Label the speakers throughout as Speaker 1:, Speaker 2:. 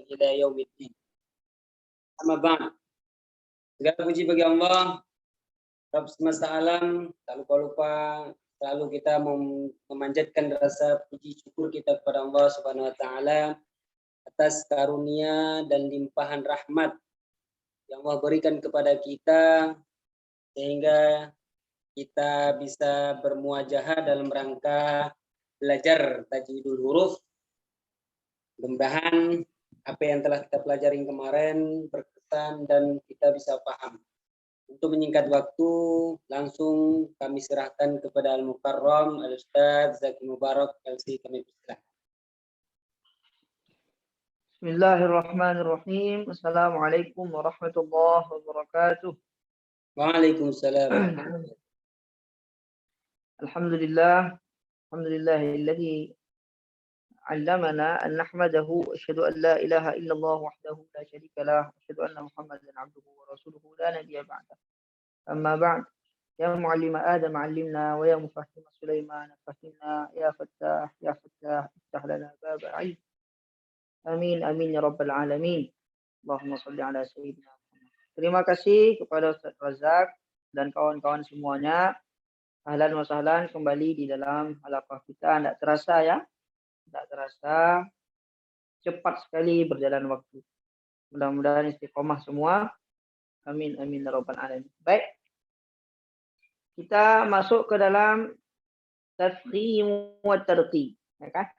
Speaker 1: ila yaumiddin. Amma ba'd. Segala puji bagi Allah, Rabb semesta alam. Tak lupa selalu kita memanjatkan rasa puji syukur kita kepada Allah Subhanahu wa taala atas karunia dan limpahan rahmat yang Allah berikan kepada kita sehingga kita bisa bermuajahah dalam rangka belajar tajwidul huruf. Mudah-mudahan apa yang telah kita pelajari kemarin berkesan dan kita bisa paham. Untuk menyingkat waktu, langsung kami serahkan kepada Al-Mukarram, Al-Ustadz Zaki Mubarak, LC kami persilakan.
Speaker 2: Bismillahirrahmanirrahim. Assalamualaikum warahmatullahi wabarakatuh.
Speaker 1: Waalaikumsalam.
Speaker 2: Alhamdulillah. Alhamdulillahilladzi 'allamana an nahmadahu. Asyhadu an la ilaha illallah wahdahu la syarika lah. Asyhadu anna Muhammadan 'abduhu wa rasuluhu la nabiyya ba'dah. Amma ba'd. Ya mu'allima Adam 'allimna wa ya mufahhim Sulaiman fahimna ya fattah iftah lana bab ilm. Amin amin ya rabbal alamin. Allahumma shalli ala sayyidina Muhammad. Terima kasih kepada Ustaz Razak dan kawan-kawan semuanya. Ahlan wa sahlan kembali di dalam halaqah kita. Tidak terasa ya. Tidak terasa. Cepat sekali berjalan waktu. Mudah-mudahan istiqomah semua. Amin amin ya rabbal alamin. Baik. Kita masuk ke dalam tafkhim wa tarqi, ya kan?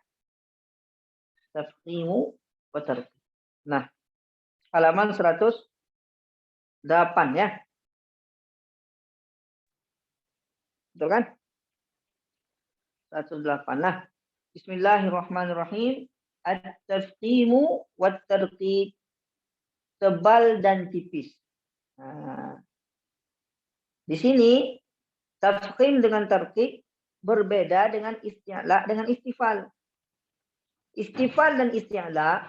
Speaker 2: Tafkhimu wa tarqi. Nah, halaman 108 ya. Betul kan? 108. Nah, bismillahirrahmanirrahim. At-tafkhimu wa tarqi. Tebal dan tipis. Nah, di sini tafkhim dengan tarqiq berbeda dengan isti'la dengan istifal. Istifal dan isti'la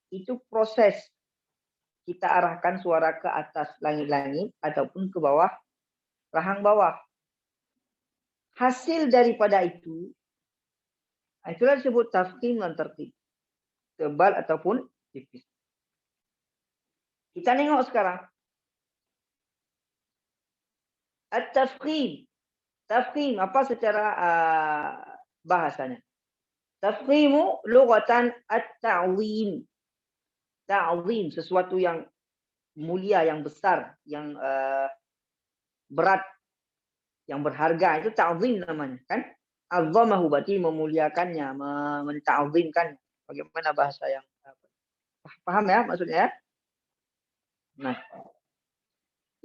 Speaker 2: itu proses kita arahkan suara ke atas langit-langit ataupun ke bawah rahang bawah. Hasil daripada itu itulah disebut tafkhim dan tarqiq. Tebal ataupun tipis. Kita tengok sekarang. At-tafkhim. Tafkhim apa secara bahasanya? Tafkhimu lughatan at-ta'zim. Ta'zim sesuatu yang mulia, yang besar, yang berat, yang berharga, itu ta'zim namanya, kan? Azzamahu berarti memuliakannya, menta'zimkan. Bagaimana bahasa yang paham ya maksudnya ya? Nah,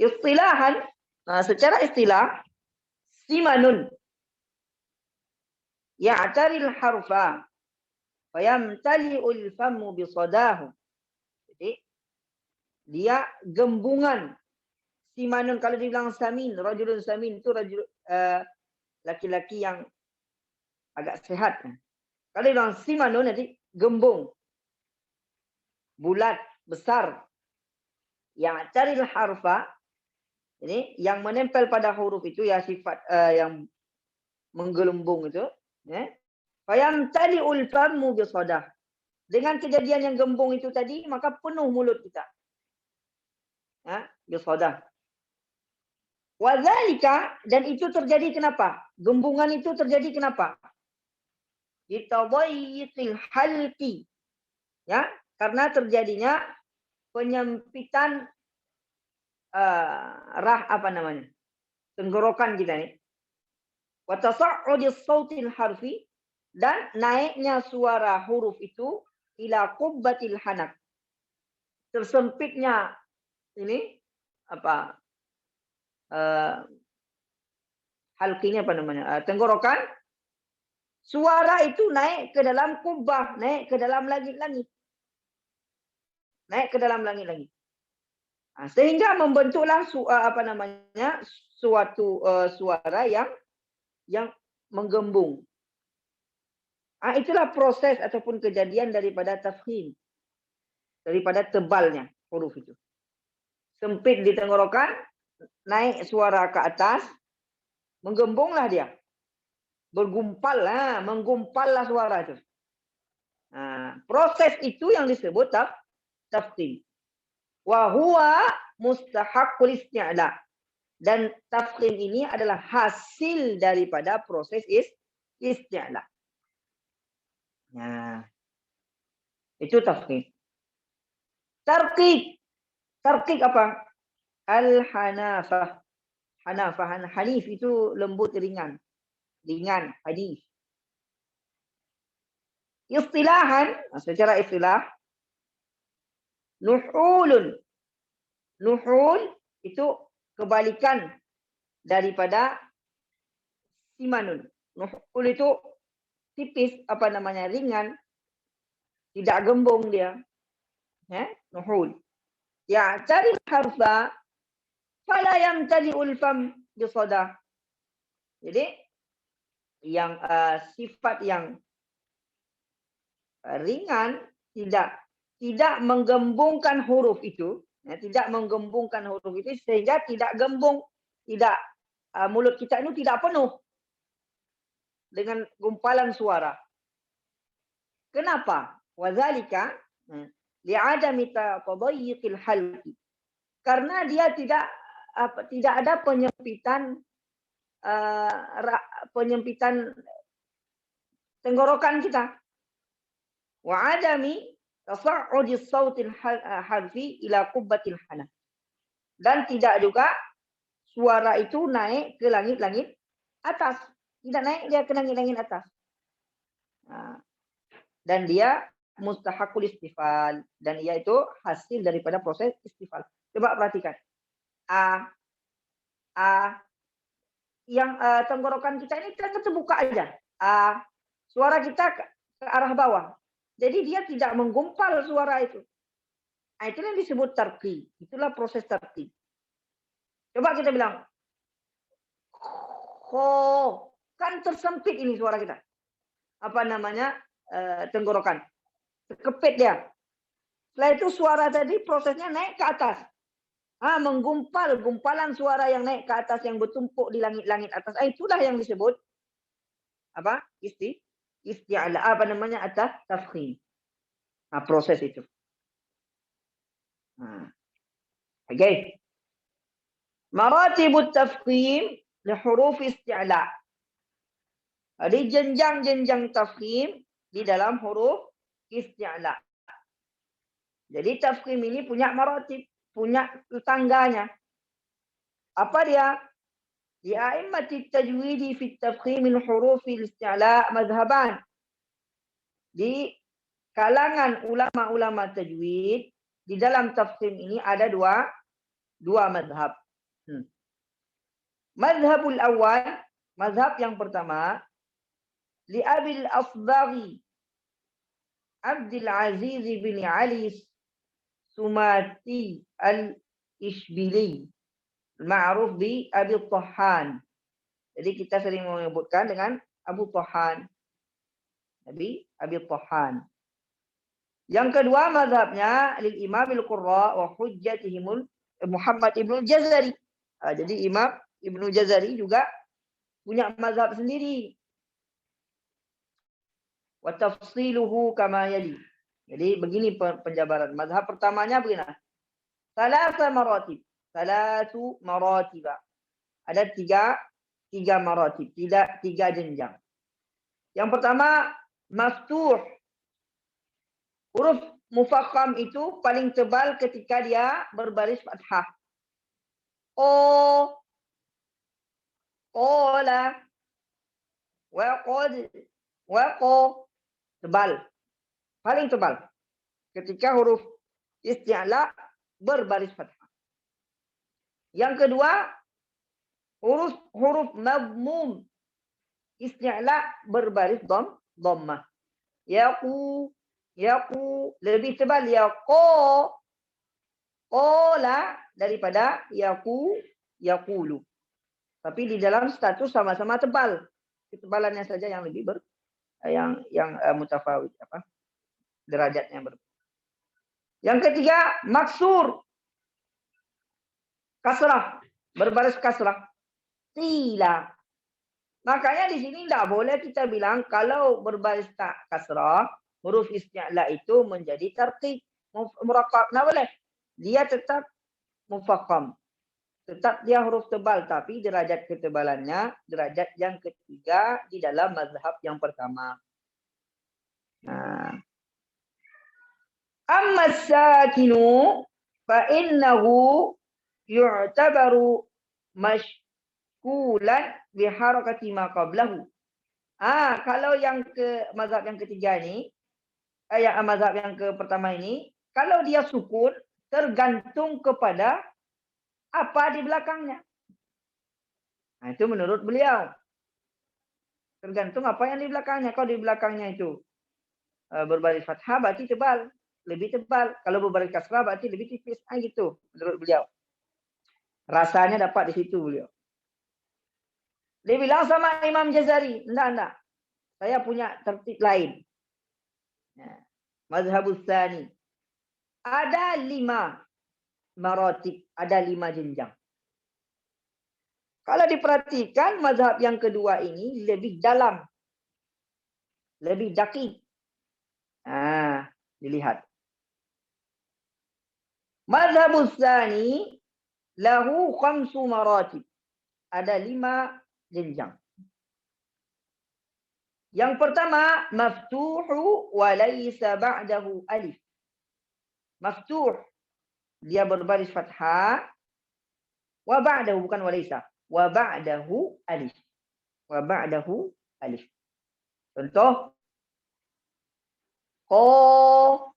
Speaker 2: istilahan, secara istilah simanun ya'taril harfa fayamtali'ul famu bisadahu. Jadi dia gembungan. Simanun kalau dibilang samin, rajulun samin itu laki-laki yang agak sehat. Kalau dibilang simanun nanti gembung. Bulat, besar. Ya'taril harfa, ini yang menempel pada huruf itu ya sifat yang menggelembung itu. Fayamtali'ul famu bisadah. Dengan kejadian yang gembung itu tadi, maka penuh mulut kita. Ya, bisadah. Wadzalika, dan itu terjadi kenapa? Gembungan itu terjadi kenapa? Ditadayyiqil halqi. Ya, karena terjadinya penyempitan tenggorokan kita nih. Wa tasa'udis sautil harfi, dan naiknya suara huruf itu ila qubbatil hanak. Tersempitnya ini halqinya tenggorokan. Suara itu naik ke dalam kubbah, naik ke dalam langit-langit. Naik ke dalam langit-langit. Sehingga membentuklah suatu suara yang menggembung. Itulah proses ataupun kejadian daripada tafkhim. Daripada tebalnya huruf itu. Sempit di tenggorokan, naik suara ke atas, menggembunglah dia. Bergumpal lah, menggumpallah suara itu. Proses itu yang disebut tafkhim. Wa huwa mustahaqqul isti'la. Dan tafkhim ini adalah hasil daripada proses isti'la. Nah, itu tafkhim. Tarqiq. Tarqiq apa? Al-hanafah. Hanafah. Hanif itu lembut, ringan. Ringan, hanif. Istilahan, secara istilah, nuhulun. Nuhul itu kebalikan daripada simanun. Nuhul itu tipis, apa namanya, ringan, tidak gembung dia. Nuhul. Ya, cari harfa, fala yamtali'ul fam bisadah. Jadi, yang sifat yang ringan tidak menggembungkan huruf itu, tidak menggembungkan huruf itu sehingga tidak gembung, tidak mulut kita itu tidak penuh dengan gumpalan suara. Kenapa? Wadzalika li'adami tadayyiqil halqi. Karena dia tidak ada penyempitan tenggorokan kita. Wa adami tasa'udi sautil harfi ila qubbatil hana. Dan tidak juga suara itu naik ke langit-langit atas. Tidak naik dia ke langit-langit atas. Dan dia mustahakul istifal. Dan ia itu hasil daripada proses istifal. Coba perhatikan. Yang tenggorokan kita ini terbuka aja. Suara kita ke arah bawah. Jadi dia tidak menggumpal suara itu. Itu yang disebut tarqi. Itulah proses tarqi. Coba kita bilang. Kan tersempit ini suara kita. Apa namanya? Tenggorokan. Terkepit dia. Setelah itu suara tadi prosesnya naik ke atas. Menggumpal, gumpalan suara yang naik ke atas yang bertumpuk di langit-langit atas. Itulah yang disebut apa? Isti'la, apa namanya? Tafkhim. Proses itu. Okay. Maratibut tafkhim li huruf isti'la. Ada jenjang-jenjang tafkhim di dalam huruf isti'la. Jadi tafkhim ini punya maratib, punya tangganya. Apa dia? Di a'immati tajwidi fi tafkhim al-huruf al-isti'la madhhaban. Di kalangan ulama-ulama tajwid di dalam tafkhim ini ada dua madhab. Madhabul awal, madhab yang pertama, li Abil Asbaghi Abdul Aziz bin Ali Sumati al-Ishbili, ma'ruf bi Abi Tahan. Jadi kita sering menyebutkan dengan Abu Tahan. Abi Tahan. Yang kedua mazhabnya lil Imam al-Qurra wa hujjatihim Muhammad Ibnu Jazari. Jadi Imam Ibnu Jazari juga punya mazhab sendiri. Wa tafsiluhu kama yali. Jadi begini penjabaran. Mazhab pertamanya begini. Salasa maratib. Salatu maratiba. Ada tiga maratib, tiga jenjang. Yang pertama maftuh. Huruf mufakham itu paling tebal ketika dia berbaris fathah. Qala, wa qad, wa qa. Tebal. Paling tebal. Ketika huruf isti'la berbaris fathah. Yang kedua, huruf madmum isti'la berbaris dhammah. Yaqu lebih tebal qala daripada yaqulu. Tapi di dalam status sama-sama tebal. Ketebalannya saja yang lebih yang mutafawid, derajatnya berbeda. Yang ketiga, maksur. Kasrah, berbaris kasrah. Tila. Makanya di sini tidak boleh kita bilang kalau berbaris kasrah, huruf isti'la itu menjadi tarqiq. muraqqab, nah boleh. Dia tetap mufakham. Tetap dia huruf tebal, tapi derajat ketebalannya derajat yang ketiga di dalam mazhab yang pertama. Nah. Amma sakinu fa innahu yu'tabaru mashkulan bi harakati ma qablahu. Kalau yang mazhab yang ketiga ini, mazhab yang pertama ini, kalau dia sukun tergantung kepada apa di belakangnya. Nah, itu menurut beliau. Tergantung apa yang di belakangnya. Kalau di belakangnya itu berbaris fathah berarti tebal, lebih tebal. Kalau berbaris kasrah berarti lebih tipis. Gitu menurut beliau. Rasanya dapat di situ beliau. Dia bilang sama Imam Jazari, enggak. Saya punya tertib lain. Mazhabus tsani. Ada 5 maratib, ada 5 jenjang. Kalau diperhatikan mazhab yang kedua ini lebih dalam. Lebih dakik. Dilihat. Mazhabus tsani lahu 5 maratib. Ada 5 jenjang. Yang pertama, maftuhu wa laysa ba'dahu alif. Maftuh, dia berbaris fathah. Wa ba'dahu, bukan wa laysa. Wa ba'dahu alif. Wa ba'dahu alif. Contoh. Qola.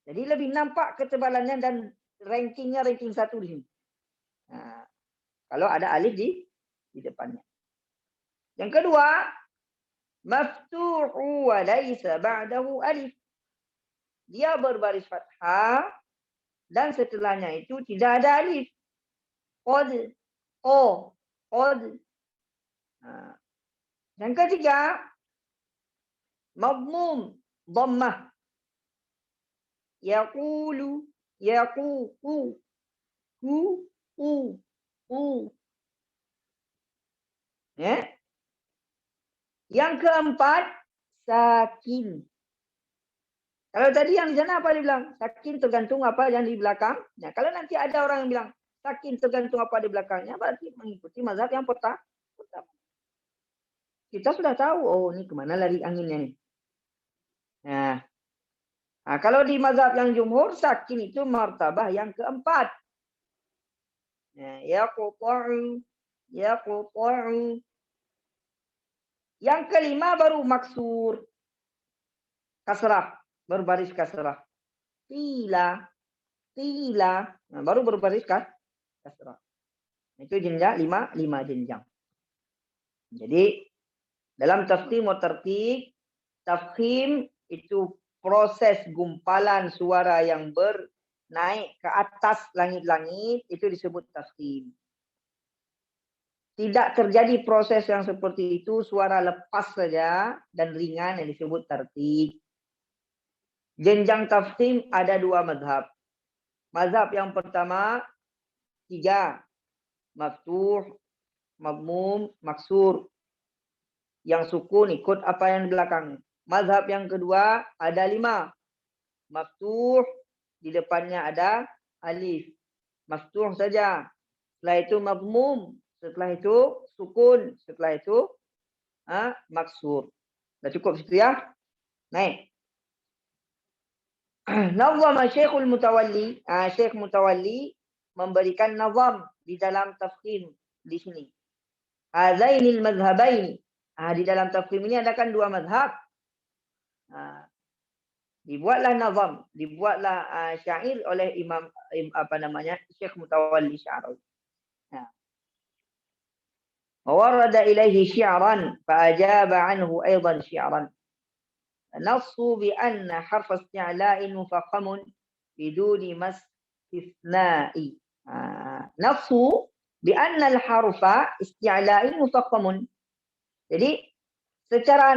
Speaker 2: Jadi lebih nampak ketebalannya dan rankingnya ranking 1 di sini. Kalau ada alif di depannya. Yang kedua, maftuhu wa laysa ba'dahu alif. Dia berbaris fathah dan setelahnya itu tidak ada alif. Qad. Yang ketiga, madmum dhammah. Yaqulu. Yang keempat, sakin. Kalau tadi yang di sana apa dia bilang? Sakin tergantung apa yang di belakang. Nah, kalau nanti ada orang yang bilang sakin tergantung apa di belakangnya, berarti mengikuti mazhab yang pertama. Kita sudah tahu, ini kemana lari anginnya nih. Nah, kalau di mazhab yang jumhur, sakin itu martabah yang keempat. Yaqta'u. Yang kelima baru maksur. Kasrah. Berbaris kasrah. Qila. Nah, baru berbaris kasrah. Itu jenjang 5 jenjang. Jadi dalam tafkhim wa tarqiq, tafkhim itu proses gumpalan suara yang bernaik ke atas langit-langit, itu disebut tafkhim. Tidak terjadi proses yang seperti itu, suara lepas saja dan ringan yang disebut tarqiq. Jenjang tafkhim ada 2 mazhab. Mazhab yang pertama 3. Maftuh, madmum, maksur. Yang sukun ikut apa yang di belakang. Mazhab yang kedua ada 5. Maftuh, di depannya ada alif. Maftuh saja. Setelah itu madmum. Setelah itu sukun. Setelah itu maksur. Dah cukup situ ya. Naik. Nazam Syekhul Mutawalli. Syekh Mutawalli memberikan nazam di dalam tafkhim di sini. Hazainil mazhabaini. Di dalam tafkhim ini ada kan 2 mazhab. Dibuatlah nazam, dibuatlah syair oleh Imam Syekh Mutawalli Sya'rawi. Warada ilaihi syi'ran fa ajaba anhu aidan syi'ran. Nassu bi anna harf isti'la'in mufakhamun biduni mastisna'i. Nassu bi anna al-harfa isti'la'in mufakhamun. Jadi secara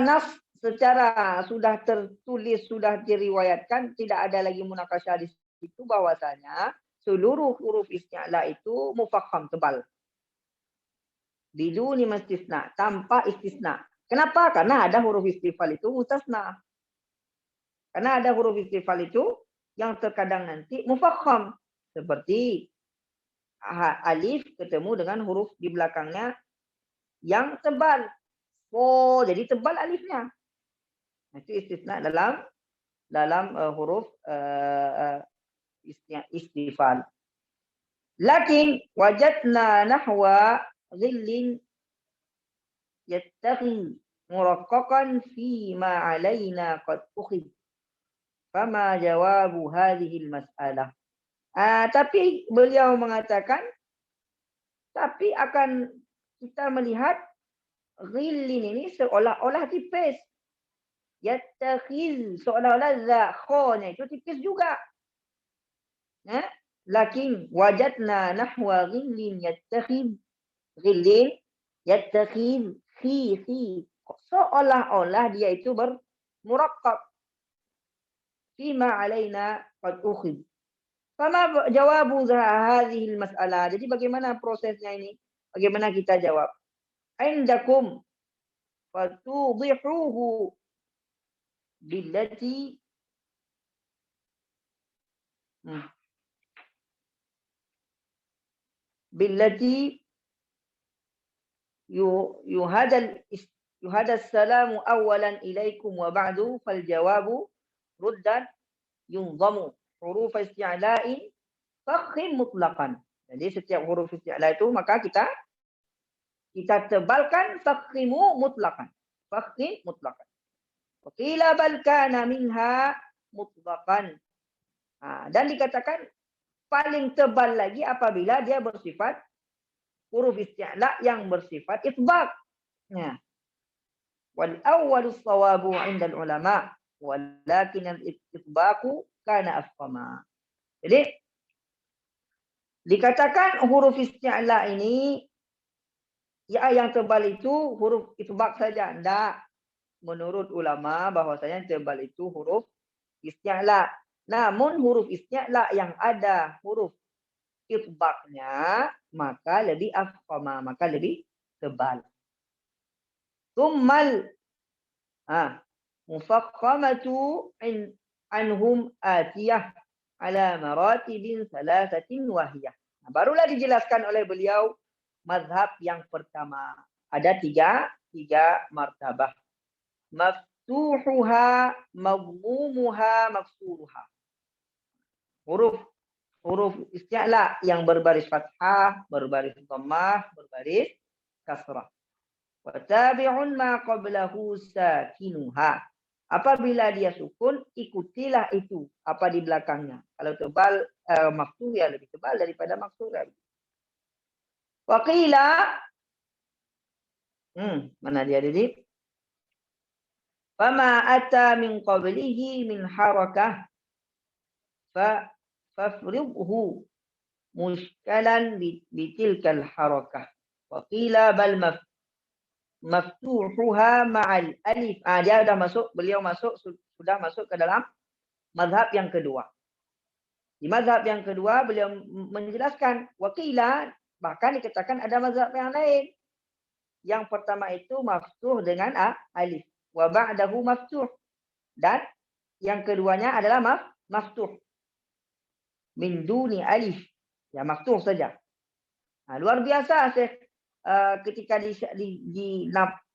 Speaker 2: sudah tertulis, sudah diriwayatkan, tidak ada lagi munakasyah di situ bahwasanya seluruh huruf isti'la itu mufakham, tebal. biduni istisna, tanpa istisna. Kenapa? Karena ada huruf istifal itu mustasna. Karena ada huruf istifal itu yang terkadang nanti mufakham. Seperti alif ketemu dengan huruf di belakangnya yang tebal. Oh, jadi tebal alifnya. Itu istisna dalam huruf istifal. Lakin wajadna nahwa ghillin yattaqi muraqqaqan fi ma alaina qad ukhid. Fama jawabu hadhihi al-mas'alah. Tapi beliau mengatakan, tapi akan kita melihat ghillin ini seolah-olah tipis. Yattakhil seolah-olah zakhanya itu tipis juga. Lakin wajadna nahwa ghillin yattakhil fi seolah-olah dia itu bermurakkab fima alaina qad ukhid. Fama jawabu hadhihi masalah. Jadi bagaimana prosesnya ini? Bagaimana kita jawab? Indakum fatudihuhu billati yuhadal salamu awalan ilaikum wa ba'du fal jawabu ruddan yunzamu huruf isti'la'in fakhim mutlaqan. Jadi setiap huruf isti'la itu maka kita tebalkan fakhimu mutlaqan. Fakhim mutlaqan. Wa qila bal kana minha mutlaqan. Dan dikatakan paling tebal lagi apabila dia bersifat huruf isti'la yang bersifat itbaq. Wal awwalus shawabu 'inda ulama walakin al-itbaqu kana afqama. Jadi dikatakan huruf isti'la ini ya yang tebal itu huruf itbaq saja. Tidak. Menurut ulama bahwasanya tebal itu huruf isti'la. Namun huruf isti'la yang ada huruf itbaqnya maka lebih afqama, maka lebih tebal. Tsummal mufakhamatu anhum atiyah ala maratibin thalathatin wahiyah. Barulah dijelaskan oleh beliau mazhab yang pertama. Ada tiga martabah. Maftuhuha, madmumuha, maksuruha. Huruf isti'la yang berbaris fathah, berbaris dhammah, berbaris kasrah. Wa tabi'un ma qablahu sakinuha. Apabila dia sukun, ikutilah itu apa di belakangnya. Kalau tebal maftuh ya lebih tebal daripada maksur. Wa qila mana dia tadi? Fama ata min qablihi min harakah fafridhu mushkalan bitilkal harakah. Wa qila bal maftuhuha ma'al alif. Dia sudah masuk ke dalam mazhab yang kedua. Di mazhab yang kedua beliau menjelaskan waqila, bahkan dikatakan ada mazhab yang lain. Yang pertama itu maftuh dengan alif, wa ba'dahu maftuh. Dan yang keduanya adalah maftuh min duni alif. Ya maftuh saja. Luar biasa Syekh. Ketika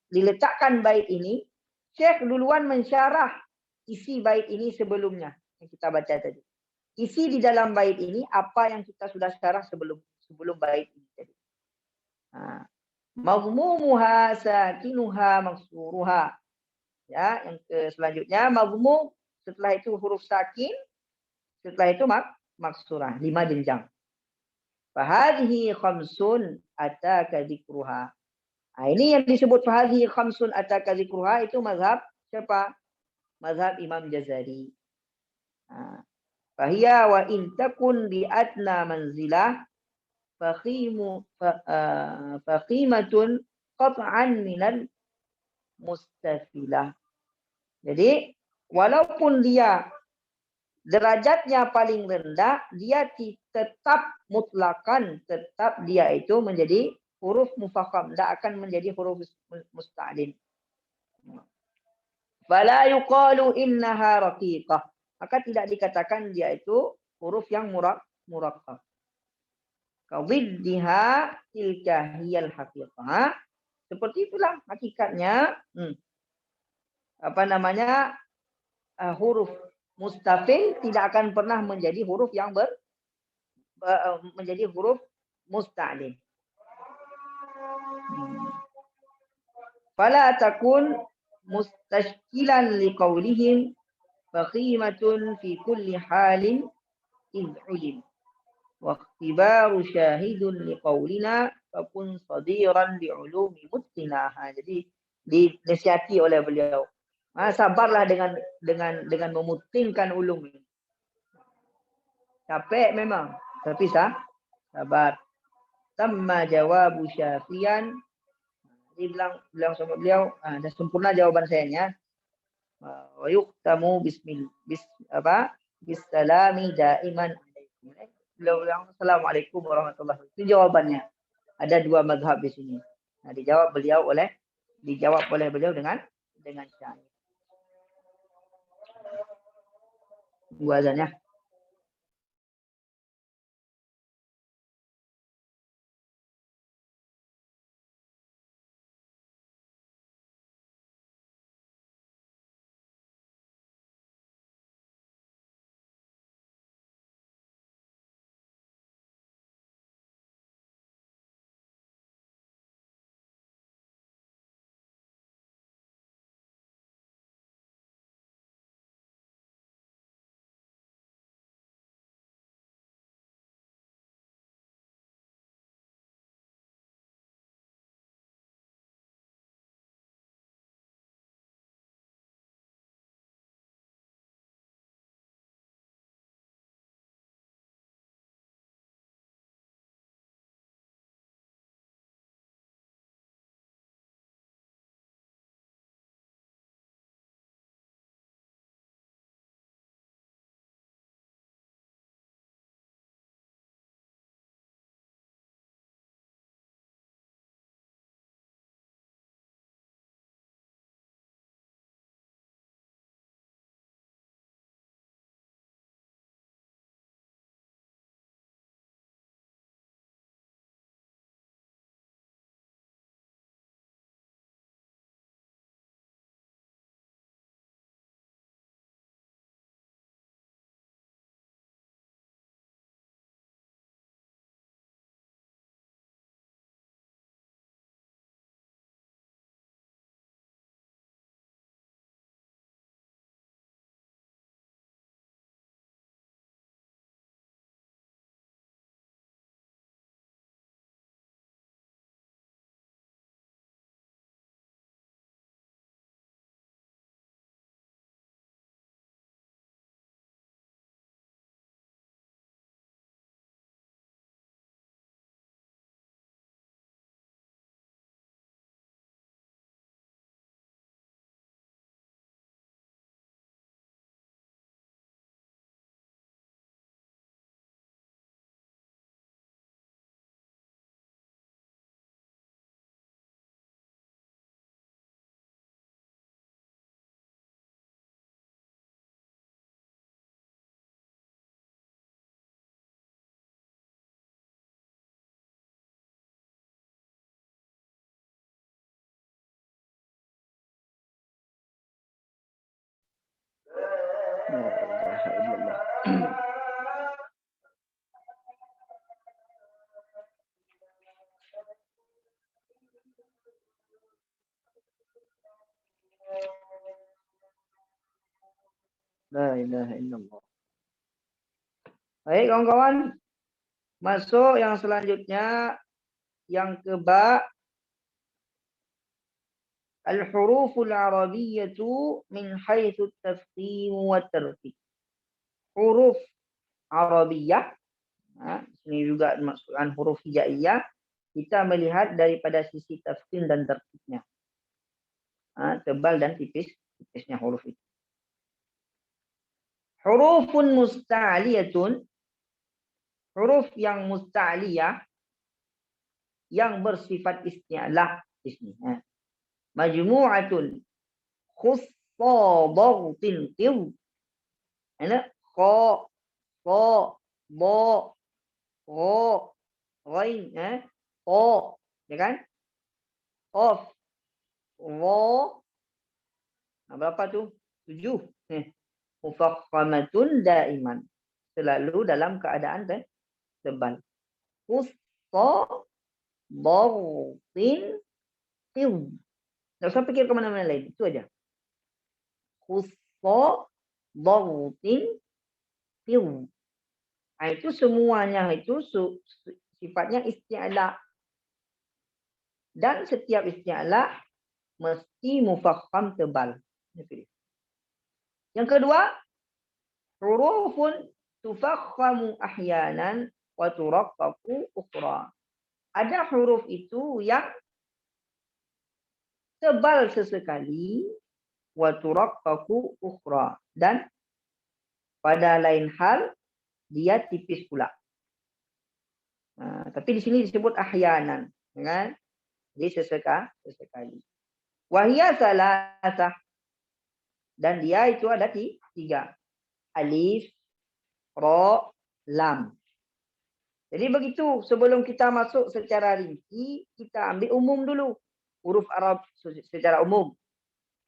Speaker 2: diletakkan bait ini, Syekh duluan mensyarah isi bait ini sebelumnya yang kita baca tadi. Isi di dalam bait ini apa yang kita sudah syarah sebelum bait ini tadi. Mazmumuha sakinuha maksuruha. Ya, yang selanjutnya mazmum, setelah itu huruf sakin, setelah itu maksurah, 5 jenjang. Fahadhihi khamsun ataka dzikruha. Ini yang disebut fahadhihi khamsun ataka dzikruha itu mazhab siapa? Mazhab Imam Jazari. Fahiya wa in takun bi adna manzilah fakhimatun qat'an minal mustafilah. Jadi walaupun dia derajatnya paling rendah, dia tetap mutlakan, tetap dia itu menjadi huruf mufakham, tidak akan menjadi huruf musta'lin. Fala yuqalu innaha raqiqah. Maka tidak dikatakan dia itu huruf yang murakkab. Kawiddiha tilka hiyal haqiqah. Seperti itulah hakikatnya. Apa namanya? Huruf mustafil tidak akan pernah menjadi huruf yang menjadi huruf musta'lin. Fala takun mustashkilan liqaulihim faqimatun fi kulli halin idh ulim wa ikhtibaru syahidun liqaulina fakun sadiran li'ulumi mutqinaha. Jadi dinasihati oleh beliau, sabarlah dengan memutingkan ulum ini. Capek memang, tapi sabar. Tamma jawabu syafian. Dia bilang sama beliau, dah sempurna jawaban saya nya. Wa yuqtamu bisalami daiman alaikum. Beliau bilang assalamualaikum warahmatullahi wabarakatuh. Itu jawabannya. Ada dua mazhab di sini. Dijawab oleh beliau dengan syair. Dua azannya. La ilaha illallah. Baik kawan-kawan, masuk yang selanjutnya, yang keba al-huruful arabiyyatu min haitsu at-tafkhim wa tartib. Huruf Arabiyah, ini juga dimaksudkan huruf hijaiyah, kita melihat daripada sisi tafkhim dan tertibnya. Tebal dan tipisnya huruf itu. Hurufun musta'liyatun, huruf yang musta'liyah, yang bersifat isti'la di sini. Majmu'atun khussadatin qil. Ana qa qa ba qa ghain qa, ya kan? Qaf wa. Berapa tu? 7. Mufakhamatun daiman. Selalu dalam keadaan tebal. Khussadatin qil. Tak usah fikir ke mana-mana lain. Itu aja. Khussadatin qil. Itu semuanya itu sifatnya isti'la. Dan setiap isti'la mesti mufakham tebal. Yang kedua, hurufun tufakhamu ahyanan wa turaqqaqu ukhra. Ada huruf itu yang tebal sesekali wa turaqqaqu ukhra, dan pada lain hal dia tipis pula. Tapi di sini disebut ahyanan, kan? Jadi sesekali. Wahia salasah, dan dia itu ada 3. Alif, ra, lam. Jadi begitu, sebelum kita masuk secara rinci, kita ambil umum dulu. Huruf Arab secara umum.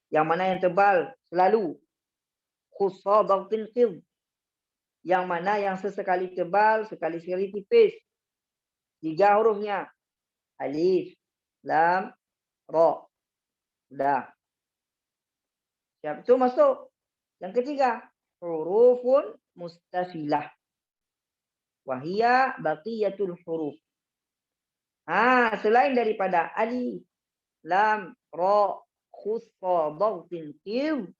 Speaker 2: Yang mana yang tebal selalu. Khussadatin qil. Yang mana yang sesekali tebal, sekali-sekali tipis. 3 hurufnya. Alif, lam, ra. Sudah. Siap, itu masuk. Yang ketiga, hurufun mustafilah. Wahia baqiyatul huruf. Selain daripada alif, lam, ra, khussadatin qil.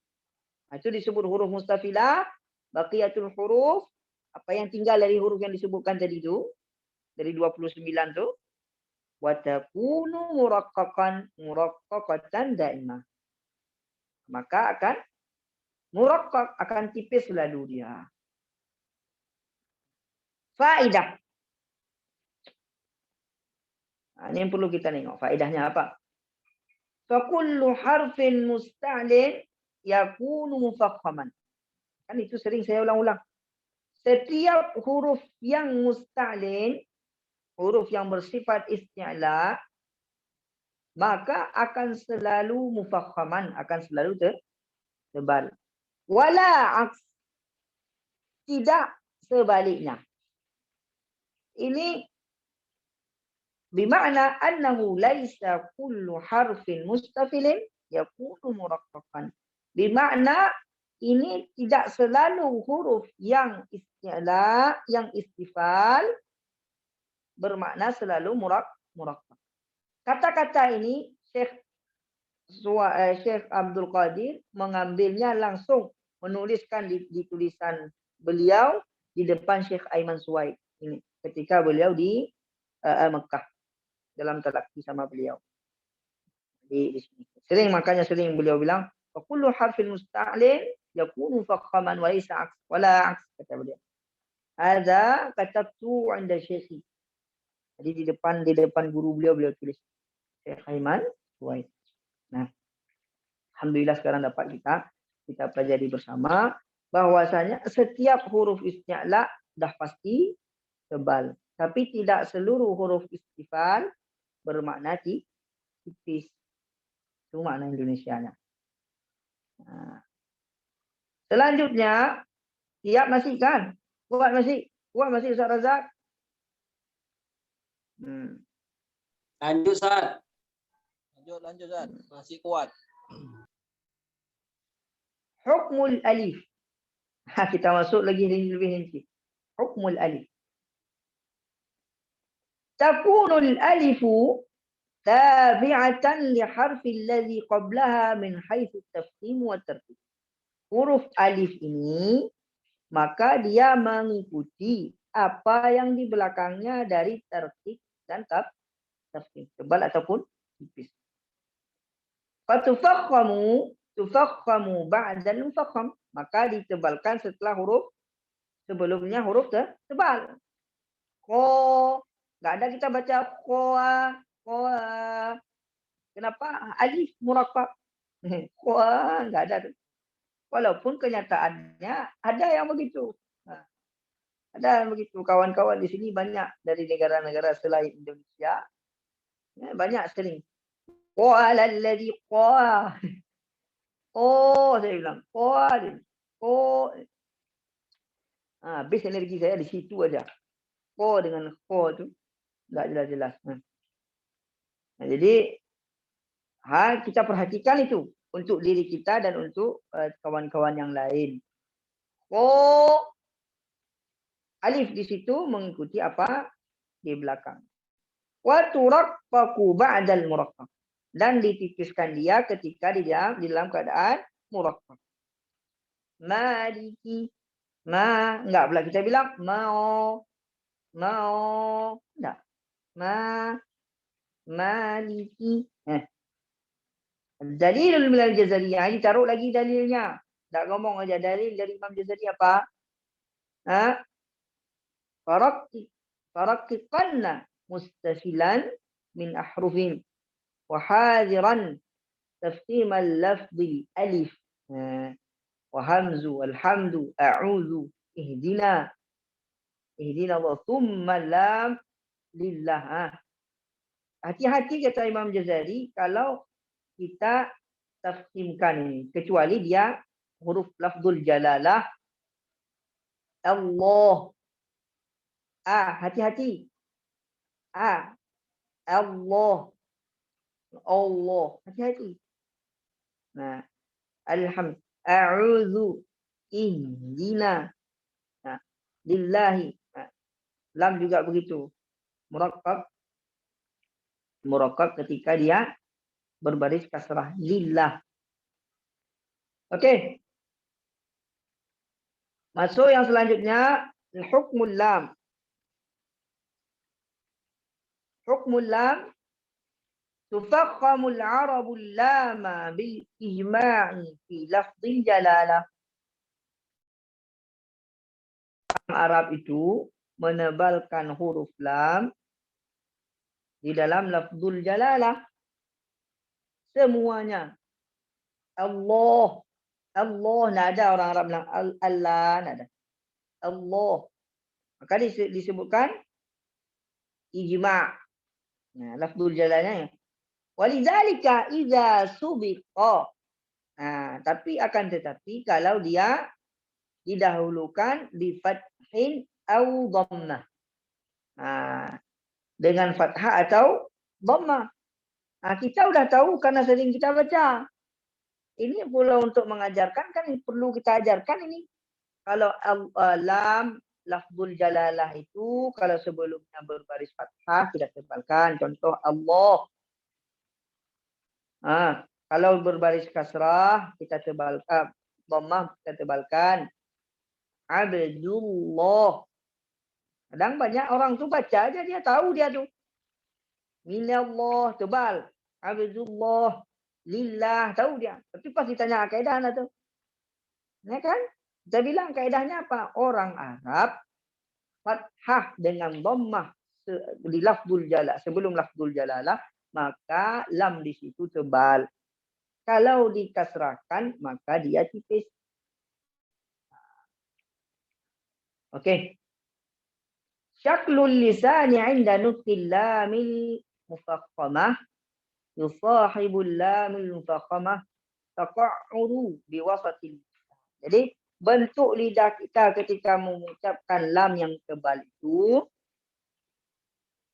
Speaker 2: Itu disebut huruf mustafilah. Baqiyatul huruf. Apa yang tinggal dari huruf yang disebutkan tadi itu. Dari 29 tu. Wa takunu muraqqaqatan daimah. Maka akan muraqqaq, akan tipis selalu dia. Faedah. Ini yang perlu kita tengok. Faedahnya apa? Fakullu harfin musta'lin yakunu mufakhaman. Kan itu sering saya ulang-ulang. Setiap huruf yang musta'lin, huruf yang bersifat isti'la, maka akan selalu mufakhaman, akan selalu tebal. Wala aks, tidak sebaliknya. Ini bimakna annahu laisa kullu harfin mustafilin yakunu muraqqaqan. Bimakna ini tidak selalu huruf yang isti'la, yang istifal bermakna selalu muraqqaq. Kata-kata ini Syekh Abdul Qadir mengambilnya langsung, menuliskan di tulisan beliau di depan Syekh Aiman Suwaid ini ketika beliau di Mekah dalam talaqi sama beliau. Di sini. Makanya sering beliau bilang kullu harfin musta'lin yakunu fakhaman wa laysa aks wala aks, kata beliau. Hadza katabtu 'inda syekhi. Jadi di depan guru beliau tulis Syekh Aiman Suwaid. Nah, alhamdulillah sekarang dapat kita pelajari bersama bahwasanya setiap huruf isti'la dah pasti tebal, tapi tidak seluruh huruf istifal bermakna tipis. Itu makna Indonesianya. Selanjutnya, siap masih kan? Kuat masih Ustaz Razak?
Speaker 1: Lanjut Ustaz.
Speaker 3: Lanjut Ustaz. Masih kuat.
Speaker 2: Hukmul alif. Kita masuk lagi lebih rinci. Hukmul alif. Takunul alifu tabi'atan li harfi alladhi qablaha min haitsu tafkhim wa tartib. Huruf alif ini maka dia mengikuti apa yang di belakangnya dari tertib dan tafkhim, tebal ataupun tipis. Fatufakhamu ba'dal mufakham, maka ditebalkan setelah huruf sebelumnya huruf tebal. Qa, Nggak ada kita baca qoa, qoa. Kenapa? Alif murakkab. Qoa, nggak ada tuh. Walaupun kenyataannya ada yang begitu. Nah, ada yang begitu. Kawan-kawan di sini banyak dari negara-negara selain Indonesia. Ya, banyak sering. Qala alladhi qoa. Oh, saya bilang. Qoa. Oh, habis energi saya di situ aja. Ko dengan ko itu nggak jelas-jelas. Nah, jadi kita perhatikan itu untuk diri kita dan untuk kawan-kawan yang lain. Ko alif di situ mengikuti apa di belakang. Wa turaqqaqu ba'dal muraqqaq. Dan ditipiskan dia ketika di dalam keadaan muraqqaq. Maliki enggak pula kita bilang mau enggak. Maliki. Dalilul minal Jazariyah. Ini taruh lagi dalilnya. Tak ngomong aja dalil dari Imam Jazari apa? Faraqiqanna mustasilan min ahrufin wa hadiran tafkhim al-lafzi alif wa hamzu wal hamdu a'udzu ihdina wa thumma lam lillah. Hati-hati kata Imam Jazari kalau kita tafkhimkan ini, kecuali dia huruf lafzul jalalah Allah. Hati-hati. Allah. Hati-hati. Nah, a'udzu ihdina. Nah, lillahi. Lam juga begitu. Murakkab ketika dia berbaris kasrah lillah. Oke. Masuk yang selanjutnya hukmul lam. Hukmul lam tufakhamul arabul lama bil ijma'i fi lafzil jalalah. Arab itu menebalkan huruf lam di dalam lafzul jalalah. Semuanya. Allah. Nggak ada orang Arab bilang Allah, nggak ada. Allah. Maka disebutkan ijma'. Nah, lafzul jalalahnya. Walidzalika idza subiqa. Nah, tapi akan tetapi kalau dia didahulukan di fathin au dhammah. Nah, dengan fathah atau dhammah. Nah, kita udah tahu karena sering kita baca. Ini pula untuk mengajarkan kan perlu kita ajarkan ini. Kalau lam lafzul jalalah itu kalau sebelumnya berbaris fathah kita tebalkan. Contoh Allah. Kalau berbaris kasrah kita tebalkan. Dhammah kita tebalkan. Abdullah. Kadang banyak orang tuh baca aja dia tahu dia tuh. Minallah tebal. Abdullah. Lillah, tahu dia. Tapi pas ditanya kaedahnya tuh. Ya kan? Kita bilang kaedahnya apa? Orang Arab fathah dengan dhammah di lafzul jalalah, sebelum lafzul jalalah, maka lam di situ tebal. Kalau dikasrahkan maka dia tipis. Oke. Syaklul lisani 'inda nutqil lamil mufakhamah yusahibul lamil mufakhamah taqa'uru biwasatil. Jadi bentuk lidah kita ketika mengucapkan lam yang tebal itu,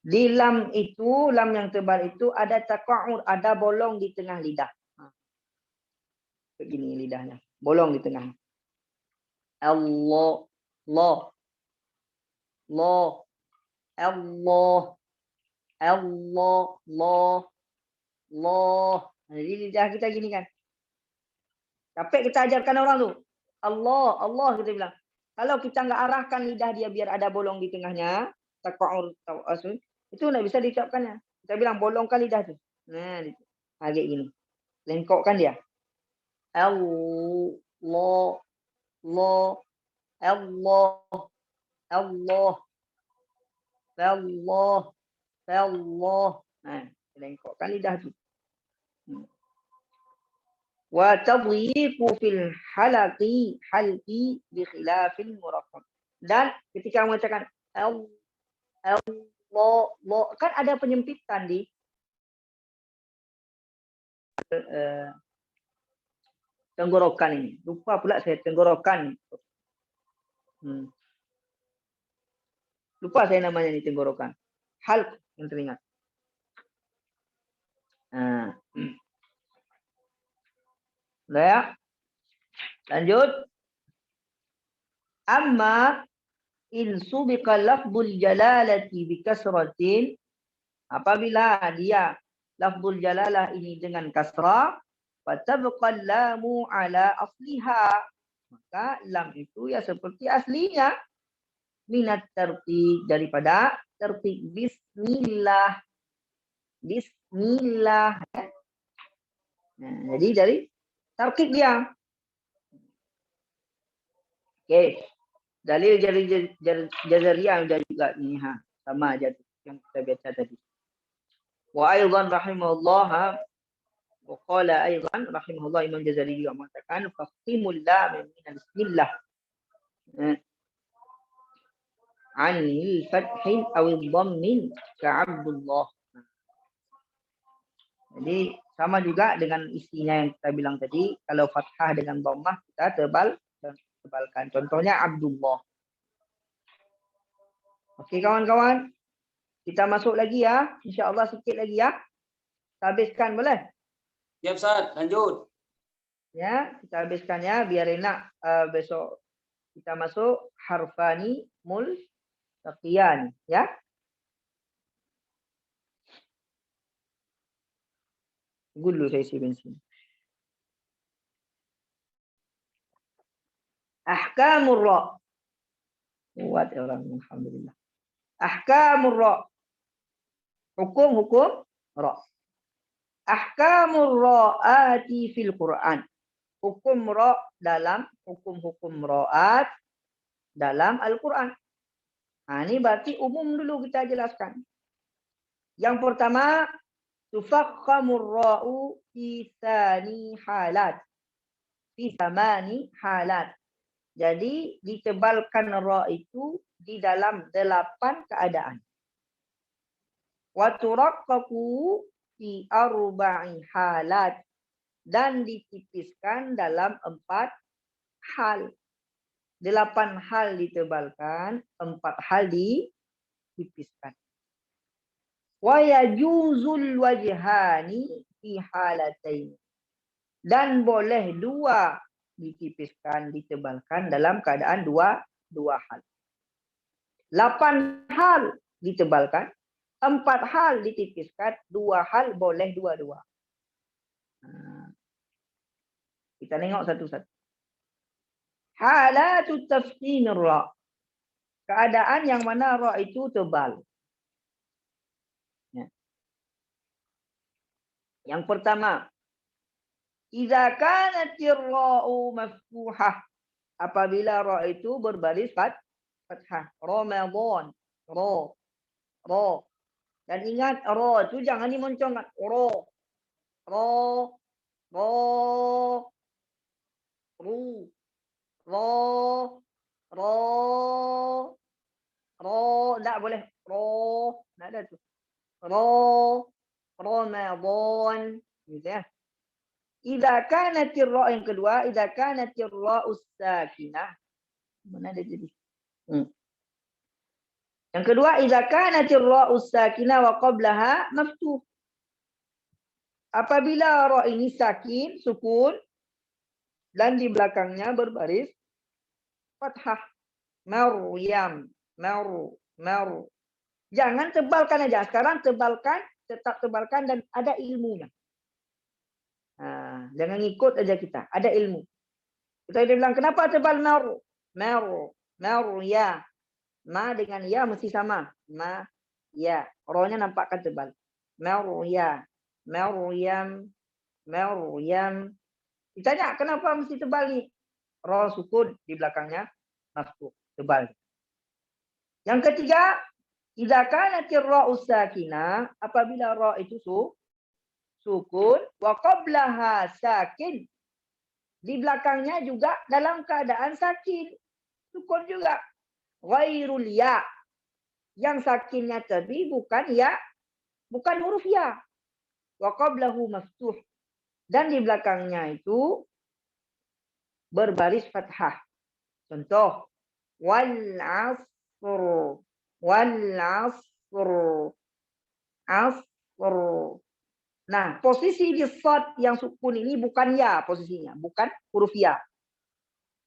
Speaker 2: di lam yang tebal itu ada taqa'ur, ada bolong di tengah lidah. Begini lidahnya, bolong di tengah. Allah, Allah, Allah, Allah. Jadi lidah kita gini kan. Capek kita ajarkan orang tuh. Allah kita bilang. Kalau kita nggak arahkan lidah dia biar ada bolong di tengahnya, taqa'ur itu nggak bisa diucapkannya. Kita bilang bolongkan lidah tuh. Nah, kayak gini. Lengkokkan dia. Allah, Allah, Allah, Allah, Allah. Allah. Nah, lengkokkan lidah tu. Wa tadyiqu fil halqi bi khilafil murakkab. Dan ketika mengatakan Allah, kan ada penyempitan di tenggorokan ini. Lupa pula saya tenggorokan. Lupa saya namanya ini tenggorokan. Halq yang teringat. Ya. Lanjut. Amma in subiqa lafzul jalalati bi kasratin, apabila dia lafzul jalalah ini dengan kasrah, fatabqa lamu ala asliha, maka lam itu ya seperti aslinya, minat tertib, daripada tertib bismillah. Bismillah. Nah, jadi dari tarkib dia. Okey. Dalil jazariyah dan juga ini sama aja yang kita baca tadi. Wa aidan rahimahullah wa qala aidan rahimahullah Imam Jazari juga mengatakan faqimul lam min bismillah anil fathin aw dhammin ka Abdullah. Jadi sama juga dengan isinya yang kita bilang tadi, kalau fathah dengan dhammah kita tebalkan. Contohnya Abdullah. Okey kawan-kawan, kita masuk lagi ya. InsyaAllah sikit lagi ya. Kita habiskan boleh?
Speaker 1: Ya Ustaz, lanjut.
Speaker 2: Ya, kita habiskan ya biar enak. Besok kita masuk harfani multaqiyan ya. Dulu saya isi bensin. Ahkamur ra. Kuat orang alhamdulillah. Ahkamur ra. Hukum ra. Ahkamur ra'ati fil Quran. Hukum ra dalam hukum-hukum ra'at dalam Al-Quran. Ini berarti umum dulu kita jelaskan. Yang pertama, tufakhamur ra'u fi tsani halat. Fi thamani halat. Jadi ditebalkan ra itu di dalam 8 keadaan. Wa turaqqaqu fi 4 halat, dan ditipiskan dalam 4 hal. 8 hal ditebalkan, 4 hal ditipiskan. Wa yajuzul wajhani fi halatain, dan boleh 2 ditipiskan, ditebalkan dalam keadaan dua hal. 8 hal ditebalkan, 4 hal ditipiskan, 2 hal boleh 2-2. Kita tengok satu-satu. Halatut tafkhinir ra. Keadaan yang mana ra itu tebal. Ya. Yang pertama, idza kanatir ra'u maftuhah, apabila ra itu berbaris fathah. Ramadan, ra. Dan ingat ra itu jangan dimoncongkan. Ra, ru, tak boleh. Tak ada tu. Ramadan. Gitu ya. Idza kanatir ra, yang kedua, idza kanatir ra'us sakinah. Mana dia jadi? Yang kedua, idza kanatir ra'us sakinah wa qablaha maftuh. Apabila ra ini sakin, sukun, dan di belakangnya berbaris fathah. Maryam, maru. Jangan tebalkan aja. Sekarang tebalkan, tetap tebalkan dan ada ilmunya. Jangan ikut aja kita. Ada ilmu. Kita bilang, kenapa tebal maru, ya. Ma dengan ya mesti sama. Ma, ya. Ra-nya nampakkan tebal. Maryam. Ditanya, kenapa mesti tebal ni? Ra sukun, di belakangnya maftuh, tebal. Yang ketiga, Idza kanatir ra'u sakinah, apabila ra itu sukun, wa qablaha sakin, di belakangnya juga dalam keadaan sakin, sukun juga. Ghairul ya, yang sakinnya tadi bukan ya, bukan huruf ya. Wa qablahu maftuh, dan di belakangnya itu berbaris fathah. Contoh, wal asr, wal asr, asr. Nah, posisi di shad yang sukun ini bukan ya posisinya, bukan huruf ya.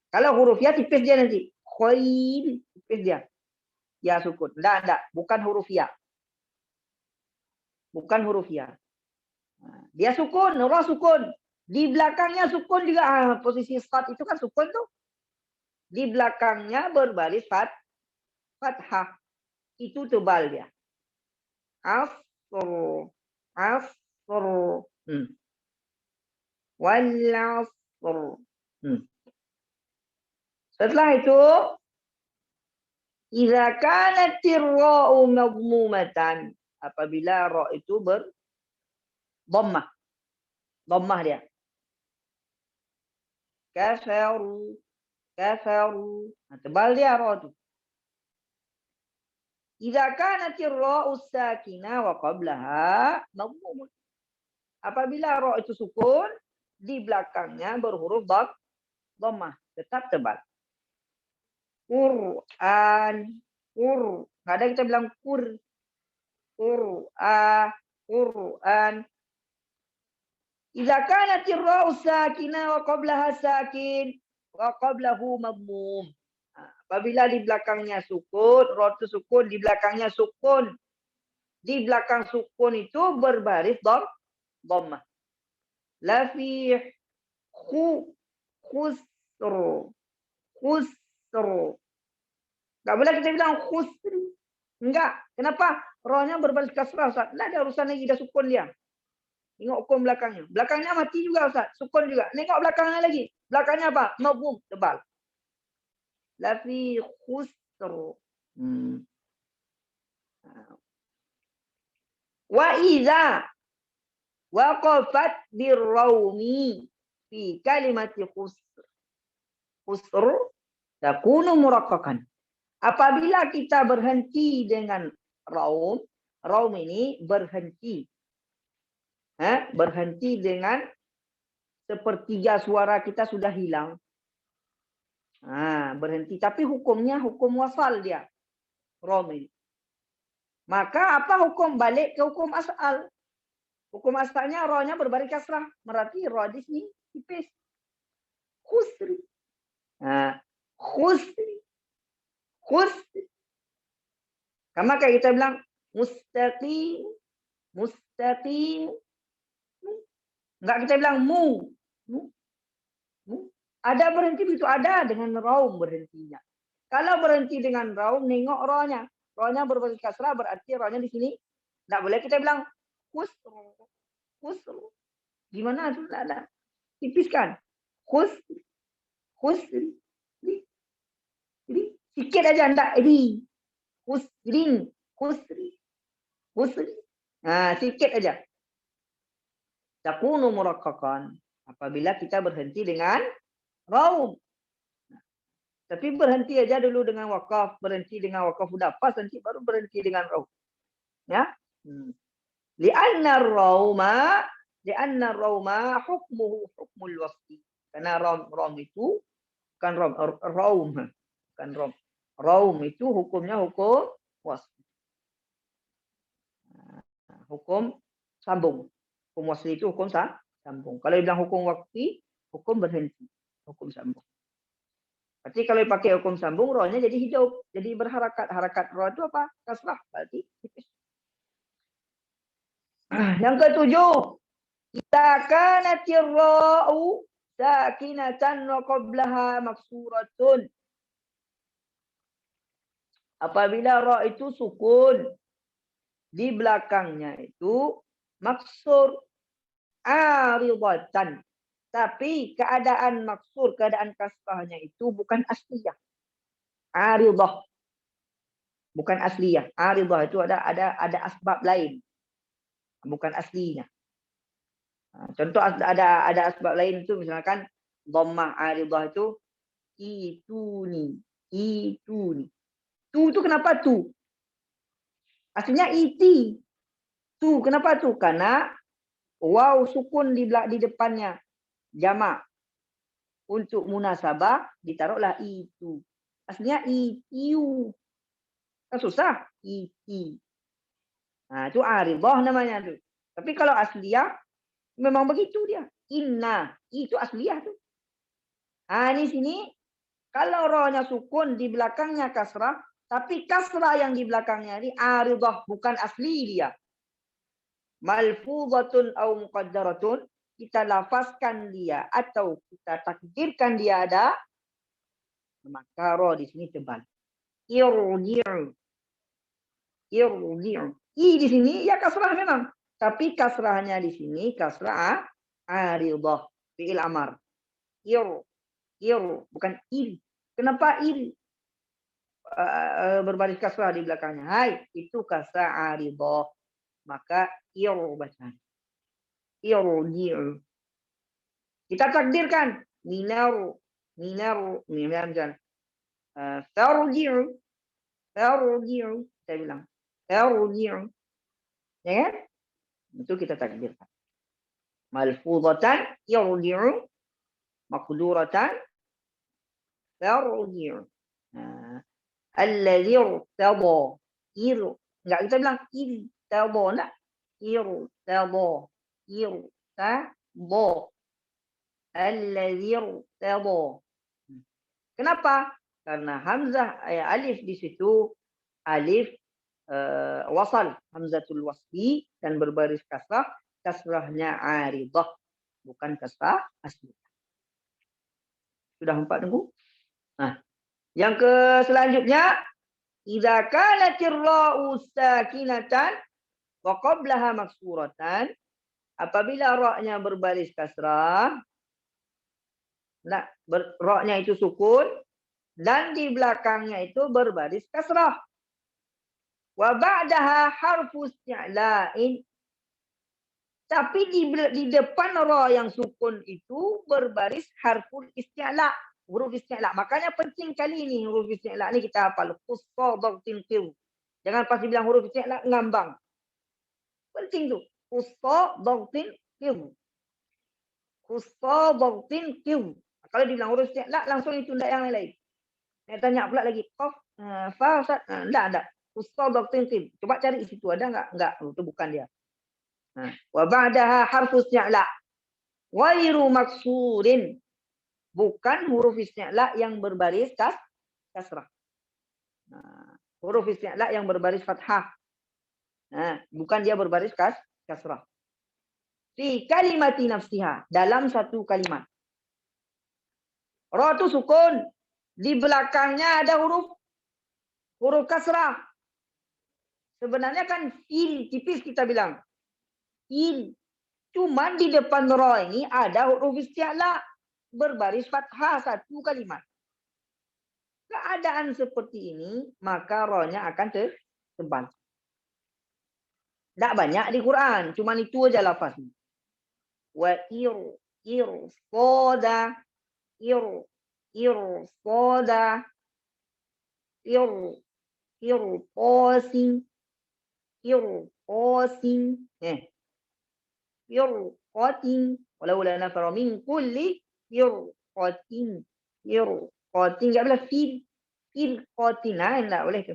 Speaker 2: Kalau huruf ya tipis dia nanti. Khair, tipis dia. Ya sukun. Enggak, bukan huruf ya. Bukan huruf ya. Nah, dia sukun, ra sukun. Di belakangnya sukun juga. Posisi shad itu kan sukun tuh. Di belakangnya berbaris fathah. Itu tebal dia. Asr, asr. Wal asr. Setelah itu, idza kanatir ra'u madmumatan, apabila ra itu dhammah. Dhammah dia. Kafaru, kafaru. Nah, tebal dia ra itu. Idza kanatir ra'u sakinah wa qablaha madmum. Apabila ra itu sukun, di belakangnya berhuruf dhammah, tetap tebal. Quran, nggak ada kita bilang Quran. Idza kanatir ra'u sakinah wa qablaha sakin wa qablahu madmum. Apabila di belakangnya sukun, ra itu sukun, di belakangnya sukun. Di belakang sukun itu berbaris dhammah. La fi khusr. Enggak boleh kita bilang khusri. Enggak. Kenapa? Ra-nya berbaris kasrah, Ustaz. Enggak ada urusan lagi, dah sukun dia. Tengok hukum belakangnya. Belakangnya mati juga, Ustaz. Sukun juga. Tengok belakangnya lagi. Belakangnya apa? Madmum, tebal. La fi khusr. Wa idza waqafat birraumi fi kalimati khusr. Khusr takunu muraqqaqan. Apabila kita berhenti dengan raum, raum ini berhenti. Berhenti dengan sepertiga suara kita sudah hilang. Berhenti. Tapi hukumnya hukum wasal dia. Raum ini. Maka apa hukum? Balik ke hukum asal. Hukum asalnya ra-nya berbaris kasrah. Berarti ra di sini tipis. Khusri. Khusri. Khusri. Sama kayak kita bilang mustaqim. Mustaqim. Enggak kita bilang mu. Ada berhenti begitu, ada dengan raum berhentinya. Kalau berhenti dengan raum, nengok ra-nya. Ra-nya berbaris kasrah berarti ra-nya di sini. Enggak boleh kita bilang khusru. Khusru. Gimana itu? Enggak ada. Tipiskan. Khusri. Khusri. Jadi sikit aja enggak ini. Khusrin. Khusri. Khusri. Sikit aja. Takunu muraqqaqan. Apabila kita berhenti dengan raum. Tapi berhenti aja dulu dengan wakaf, berhenti dengan wakaf sudah pas, nanti baru berhenti dengan raum. Ya. Li'anna rauma hukmuhu hukmul wasfi. Karena raum itu bukan raum. Bukan raum. Raum itu hukumnya hukum wasfi. Hukum sambung. Hukum wasfi itu hukum sambung. Kalau bilang hukum wakfi, hukum berhenti. Hukum sambung. Berarti kalau dipakai hukum sambung, ra-nya jadi hidup, jadi berharakat. Harakat ra itu apa? Kasrah. Berarti tipis. Yang ketujuh, idza kanatir ra'u sakinatan wa qablaha maksuratun. Apabila ra itu sukun, di belakangnya itu maksur aridatan. Tapi keadaan maksur, keadaan kasrahnya itu bukan asliyah. Aridah. bukan asliyah. Aridah itu ada asbab lain, bukan aslinya. Contoh ada asbab lain itu misalkan dhammah aridah itu ituni. Tu itu kenapa tu? Aslinya iti. Tu kenapa tu? Karena waw sukun di depannya jamak. Untuk munasabah ditaruhlah itu. Aslinya itiu. Kan susah. Iti. Nah, itu aridah namanya tuh. Tapi kalau asliyah memang begitu dia. Inna. Itu asliyah tuh. Nah, di sini kalau rohnya sukun di belakangnya kasrah, tapi kasrah yang di belakangnya ini aridah, bukan asli dia. Malfuzatun au muqaddaratun, kita lafazkan dia atau kita takdirkan dia ada, maka roh di sini tebal. Irji'u. I di sini ya kasrah memang, tapi kasrahnya di sini kasrah aridah, fi'il amar. Bukan il. Kenapa il berbaris kasrah di belakangnya? Hai, itu kasrah aridah. Maka bacaan. Irji'u. Kita takdirkan minar misalkan tarji'u. Saya bilang tarji'u. Ya kan? Itu kita takdirkan. Malfuzatan irji'u, maqduratan tarji'u. Nah, alladzi irtada. Enggak kita bilang irtada, enggak. Irtada. Alladzi irtada. Kenapa? Karena hamzah alif di situ alif wasal, hamzatul wasli dan berbaris kasrah, kasrahnya aridah, bukan kasrah asli. Sudah 4 tunggu. Nah, yang ke selanjutnya idza kanatir ra'u sakinatan wa qablaha maksuratan, apabila ra-nya berbaris kasrah, nah, ra-nya itu sukun dan di belakangnya itu berbaris kasrah. Wa ba'daha harfu isti'la'in. Tapi di depan ra yang sukun itu berbaris harful isti'la', huruf isti'la'. Makanya penting kali ini huruf isti'la' ini kita hafal. Qussadaqtin qil. Jangan pas dibilang huruf isti'la' ngambang. Penting tuh. Qussadaqtin qil. Qussadaqtin qil. Kalau dibilang huruf isti'la' langsung itu tidak yang lain. Saya tanya pula lagi. Qaf, fa, sad. Enggak. Qussadaqtin qil. Coba cari di situ ada enggak? Enggak, itu bukan dia. Wa ba'daha harfu isti'la ghairu maksurin, bukan huruf isti'la yang berbaris kasrah. Huruf isti'la yang berbaris fathah. Bukan dia berbaris kasrah. Fi kalimati nafsiha, dalam satu kalimat. Ra itu sukun, di belakangnya ada huruf kasrah. Sebenarnya kan fil tipis kita bilang. Il. Cuman di depan ra ini ada huruf isti'la berbaris fathah satu kalimat. Keadaan seperti ini maka ra-nya akan tebal. Tidak banyak di Quran, cuman itu aja lafaznya. Wa irfada yurqatin walaula nafara min kulli yurqatin enggak boleh fil qatin, enggak boleh tu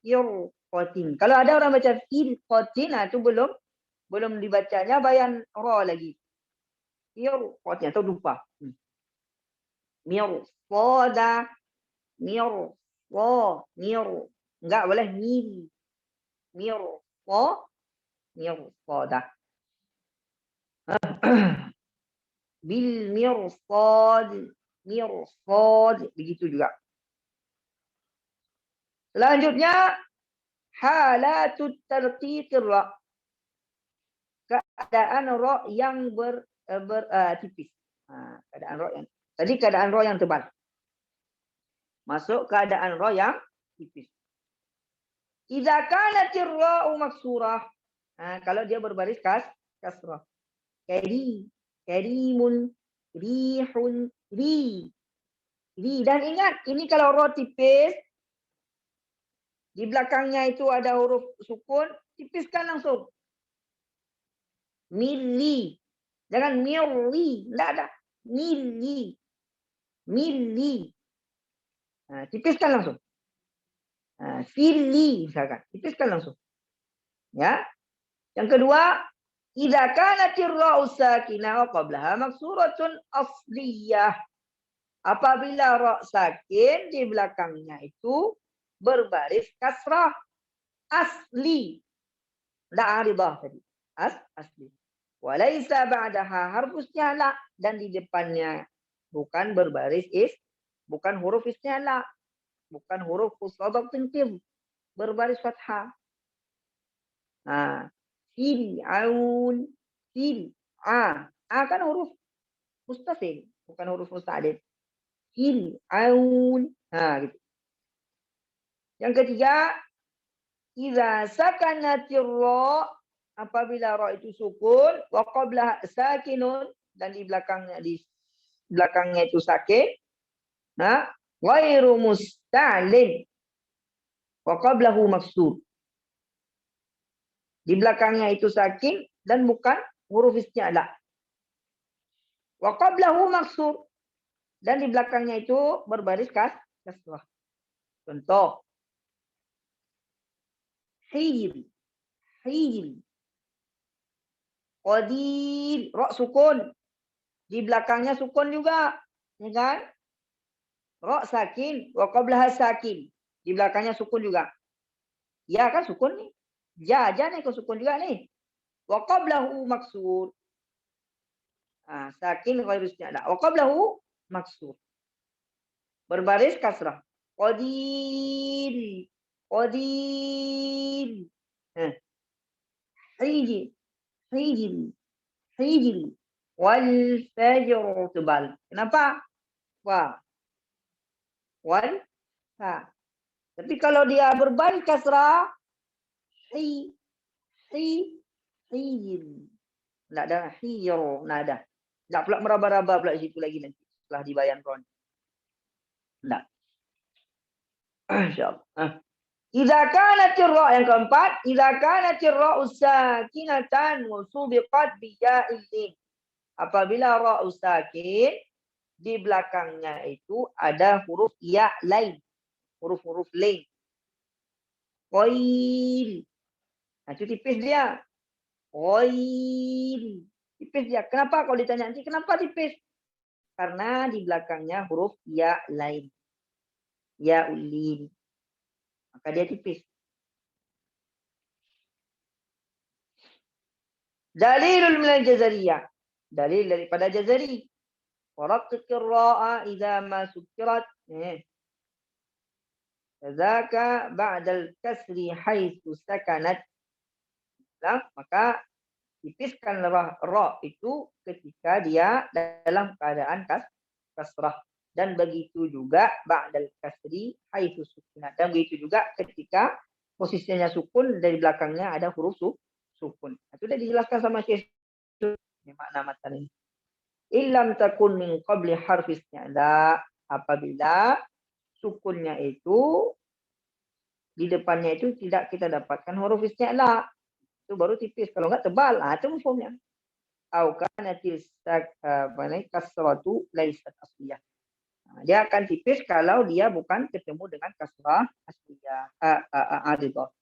Speaker 2: yurqatin. Kalau ada orang baca fil qatin itu belum dibacanya bayan ra lagi, yurqatin atau lupa. Mirqada enggak boleh mirqada. Bil mirsad begitu juga. Selanjutnya halatut tarqiqir ra, keadaan ra yang tipis. Keadaan ra yang tadi keadaan ra yang tebal. Masuk keadaan ra yang tipis. Idza kanatir ra'u maksurah. Nah, kalau dia berbaris kasrah. Karimun, rihun, ri. Dan ingat, ini kalau ro tipis, di belakangnya itu ada huruf sukun, tipiskan langsung. Milli. Jangan milli. Tidak ada. Milli. Milli. Nah, tipiskan langsung. Nah, fili misalkan. Tipiskan langsung. Ya. Yang kedua, idza kanatir ra'u sakinah wa qablaha maksuratun asliyah. Apabila ra sakin di belakangnya itu berbaris kasrah asli. La aridah tadi. Asli. Walaysa ba'daha harfus isti'la, dan di depannya bukan berbaris bukan huruf isti'la, bukan huruf musadaq tinqib, berbaris fathah. Nah, fir'aun, kan huruf mustafil, bukan huruf musta'lid. Fir'aun. Nah, gitu. Yang ketiga, idza sakanatir ra, apabila ra itu sukun, wa qabla sakinun, dan di belakangnya itu sakin, nah, ghairu musta'lin wa qablahu maksur. Di belakangnya itu sakin dan bukan huruf isti'la. Wa qablahu maksur, dan di belakangnya itu berbaris kasrah. Contoh, hijr, qadir, ra sukun, di belakangnya sukun juga, ya kan? Ra sakin, wa qablaha sakin, di belakangnya sukun juga. Ya kan sukun nih. Ja nih kok sukun juga nih. Wa qablahu maksur. Ah, sakin ghairu isti'la. Wa qablahu maksur. Berbaris kasrah. Qadir. Hijri. Wal fajr tebal. Kenapa? Wal fa. Tapi kalau dia berbaris kasrah, hijr. Enggak ada hijr, enggak ada. Enggak pula meraba-raba pula di situ lagi nanti setelah dibayan ron. Enggak. Insyaallah. Idza kanatir ra, yang keempat, idza kanatir ra sakinatan wa subiqat bi ya'in. Apabila ra sakin di belakangnya itu ada huruf ya lain, huruf-huruf lain. Qail. Nah, itu tipis dia. Qail. Tipis dia. Kenapa kalau ditanya nanti kenapa tipis? Karena di belakangnya huruf ya lain. Ya ulin. Maka dia tipis. Dalilul minal jazariyah. Dalil daripada jazari. Waraqiqir ra'a idza ma sukirat. Zaka ba'dal kasri haitsu sakanat. Nah, maka tipiskan ra itu ketika dia dalam keadaan kasrah. Dan begitu juga ba'dal kasri haitsu sukinat. Dan begitu juga ketika posisinya sukun, dari belakangnya ada huruf sukun. Itu sudah dijelaskan sama Syekh. Ini makna matan ini. Illam takun min qabli harfis isti'la, apabila sukunnya itu di depannya itu tidak kita dapatkan huruf isti'la, itu baru tipis. Kalau enggak tebal, itu mafhumnya. Au kanatil kasratu laisat asliyah. Dia akan tipis kalau dia bukan ketemu dengan kasrah asliyah, aridah.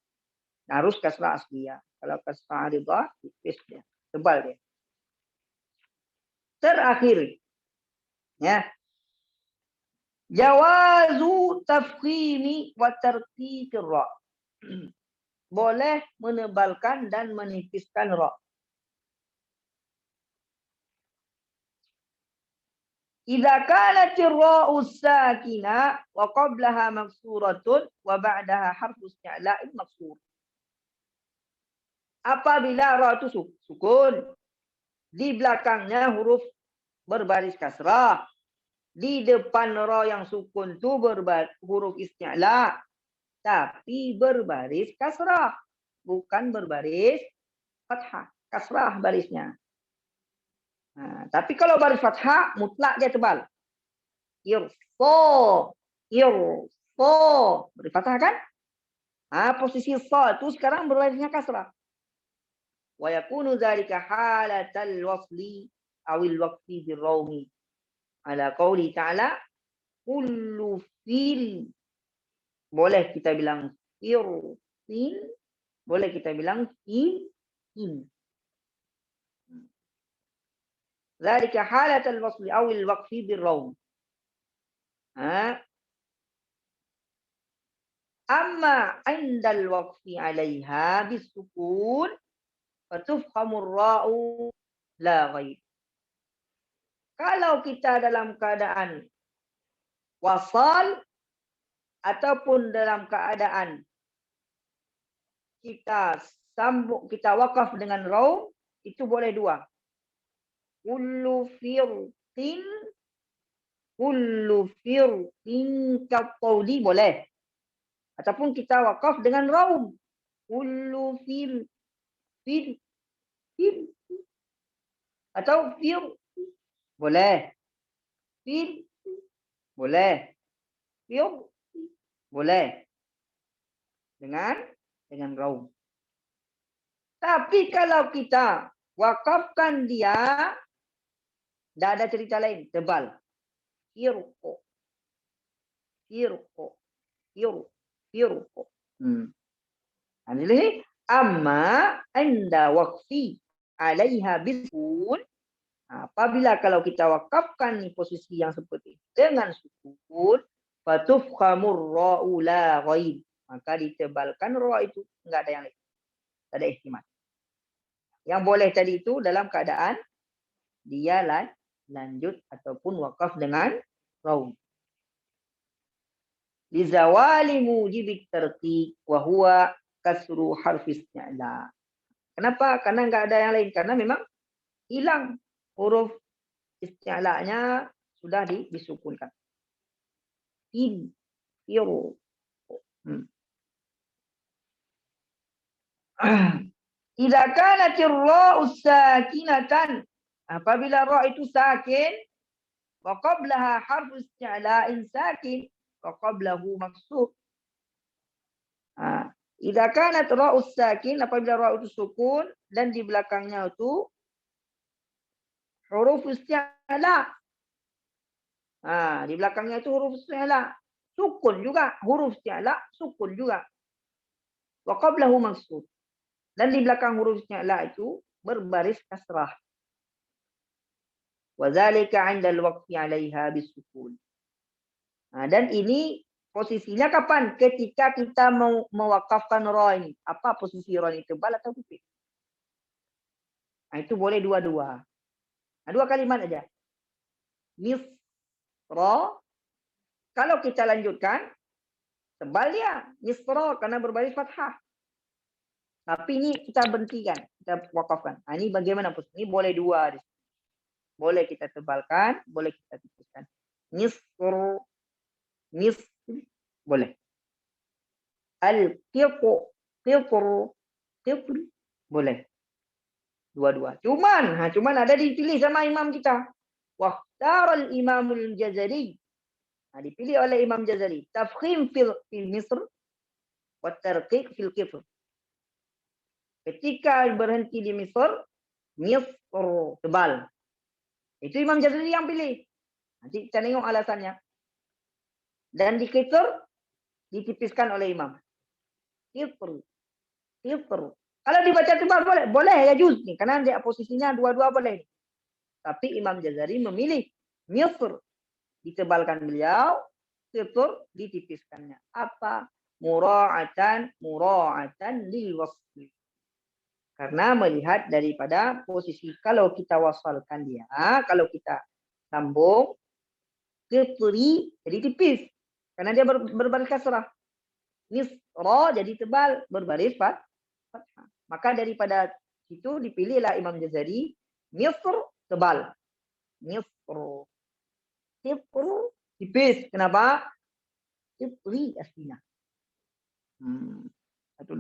Speaker 2: Harus kasrah asliyah. Kalau kasrah aridah tipis dia, tebal dia. Terakhir, ya, jawazu tafkhimi wa tarqiqir ra. Boleh menebalkan dan menipiskan ra. Idza kanatir ra'u sakina wa qablaha maksuratun wa ba'daha harfu isti'la'in maksur. Apabila ra itu sukun, di belakangnya huruf berbaris kasrah, di depan ra yang sukun itu huruf isti'la, tapi berbaris kasrah, bukan berbaris fathah. Kasrah barisnya. Nah, tapi kalau baris fathah mutlak dia tebal. Irso, beri fathah kan? Posisi sa itu sekarang berbarisnya kasrah. Wa yakunu dzalika halatal wasli awil waqfi birraumi. Ala qauli ta'ala kullu fil. Boleh kita bilang fil, boleh kita bilang fil. Dzalika halatal wasli awil waqfi birraum. Amma indal waqfi 'alaiha bisukun fatufhamur ra'u la ghaib. Kalau kita dalam keadaan wasal ataupun dalam keadaan kita sambung, kita wakaf dengan raum, itu boleh dua. Kullu firqin kaqaudi boleh. Ataupun kita wakaf dengan raum. Kullu fil atau fir boleh. Fil boleh. Fir boleh. Dengan raum. Tapi kalau kita wakafkan dia, tidak ada cerita lain, tebal. Firqo. Ini amma anda waqfi 'alaiha bisukun. Apabila kalau kita wakafkan di posisi yang seperti itu dengan sukun, fatufhamur ra'u la ghaib. Maka ditebalkan ra itu, enggak ada yang lain. Tak ada ihtimal. Yang boleh tadi itu dalam keadaan dia lanjut ataupun wakaf dengan raum. Lizawali mujibit tarqiq wa huwa kasru harfi isti'la. Kenapa? Karena enggak ada yang lain. Karena memang hilang huruf isti'la'nya sudah disukunkan. Idza kanatir ra'u sakinatan, apabila ra itu sakin wa qablaha harfu isti'la'in sakin wa qablahu maksur. Idza kanat ra'u sakin, apabila ra itu sukun dan di belakangnya itu huruf isti'la. Di belakangnya itu huruf isti'la. Sukun juga, huruf isti'la, sukun juga. Wa qablahu maksur. Dan di belakang huruf isti'la itu berbaris kasrah. Wa dzalika 'inda al-waqfi 'alaiha bisukun. Dan ini posisinya kapan? Ketika kita mau mewakafkan ra ini. Apa posisi ra ini, tebal atau tipis? Itu boleh dua-dua. Dua kalimat aja. Misra. Kalau kita lanjutkan, tebal dia. Misra karena berbaris fathah. Tapi ini kita berhentikan, kita wakafkan. Ini bagaimana? Ini boleh dua. Boleh kita tebalkan, boleh kita tipiskan. Misr, boleh. Al-qitr, boleh. Dua-dua. Cuman ada dipilih sama imam kita. Waqtar al-imamul Jazari. Dipilih oleh Imam Jazari. Tafkhim fil misr wa tarqiq fil qitr. Ketika berhenti di Misr tebal. Itu Imam Jazari yang pilih. Nanti kita tengok alasannya. Dan di Qitr ditipiskan oleh Imam. Qitr. Kalau dibaca tebal boleh ya juz nih, karena dia posisinya dua-dua boleh. Tapi Imam Jazari memilih Misr ditebalkan beliau, Qitr ditipiskannya. Apa? Mura'atan lil wasli. Karena melihat daripada posisi kalau kita wasalkan dia, kalau kita sambung, qitri jadi tipis. Karena dia berbaris kasrah. Misra jadi tebal, berbaris fathah. Maka daripada itu dipilihlah Imam Jazari, Misr tebal. Misr. Qitr tipis. Kenapa? Qitri aslinya. Satu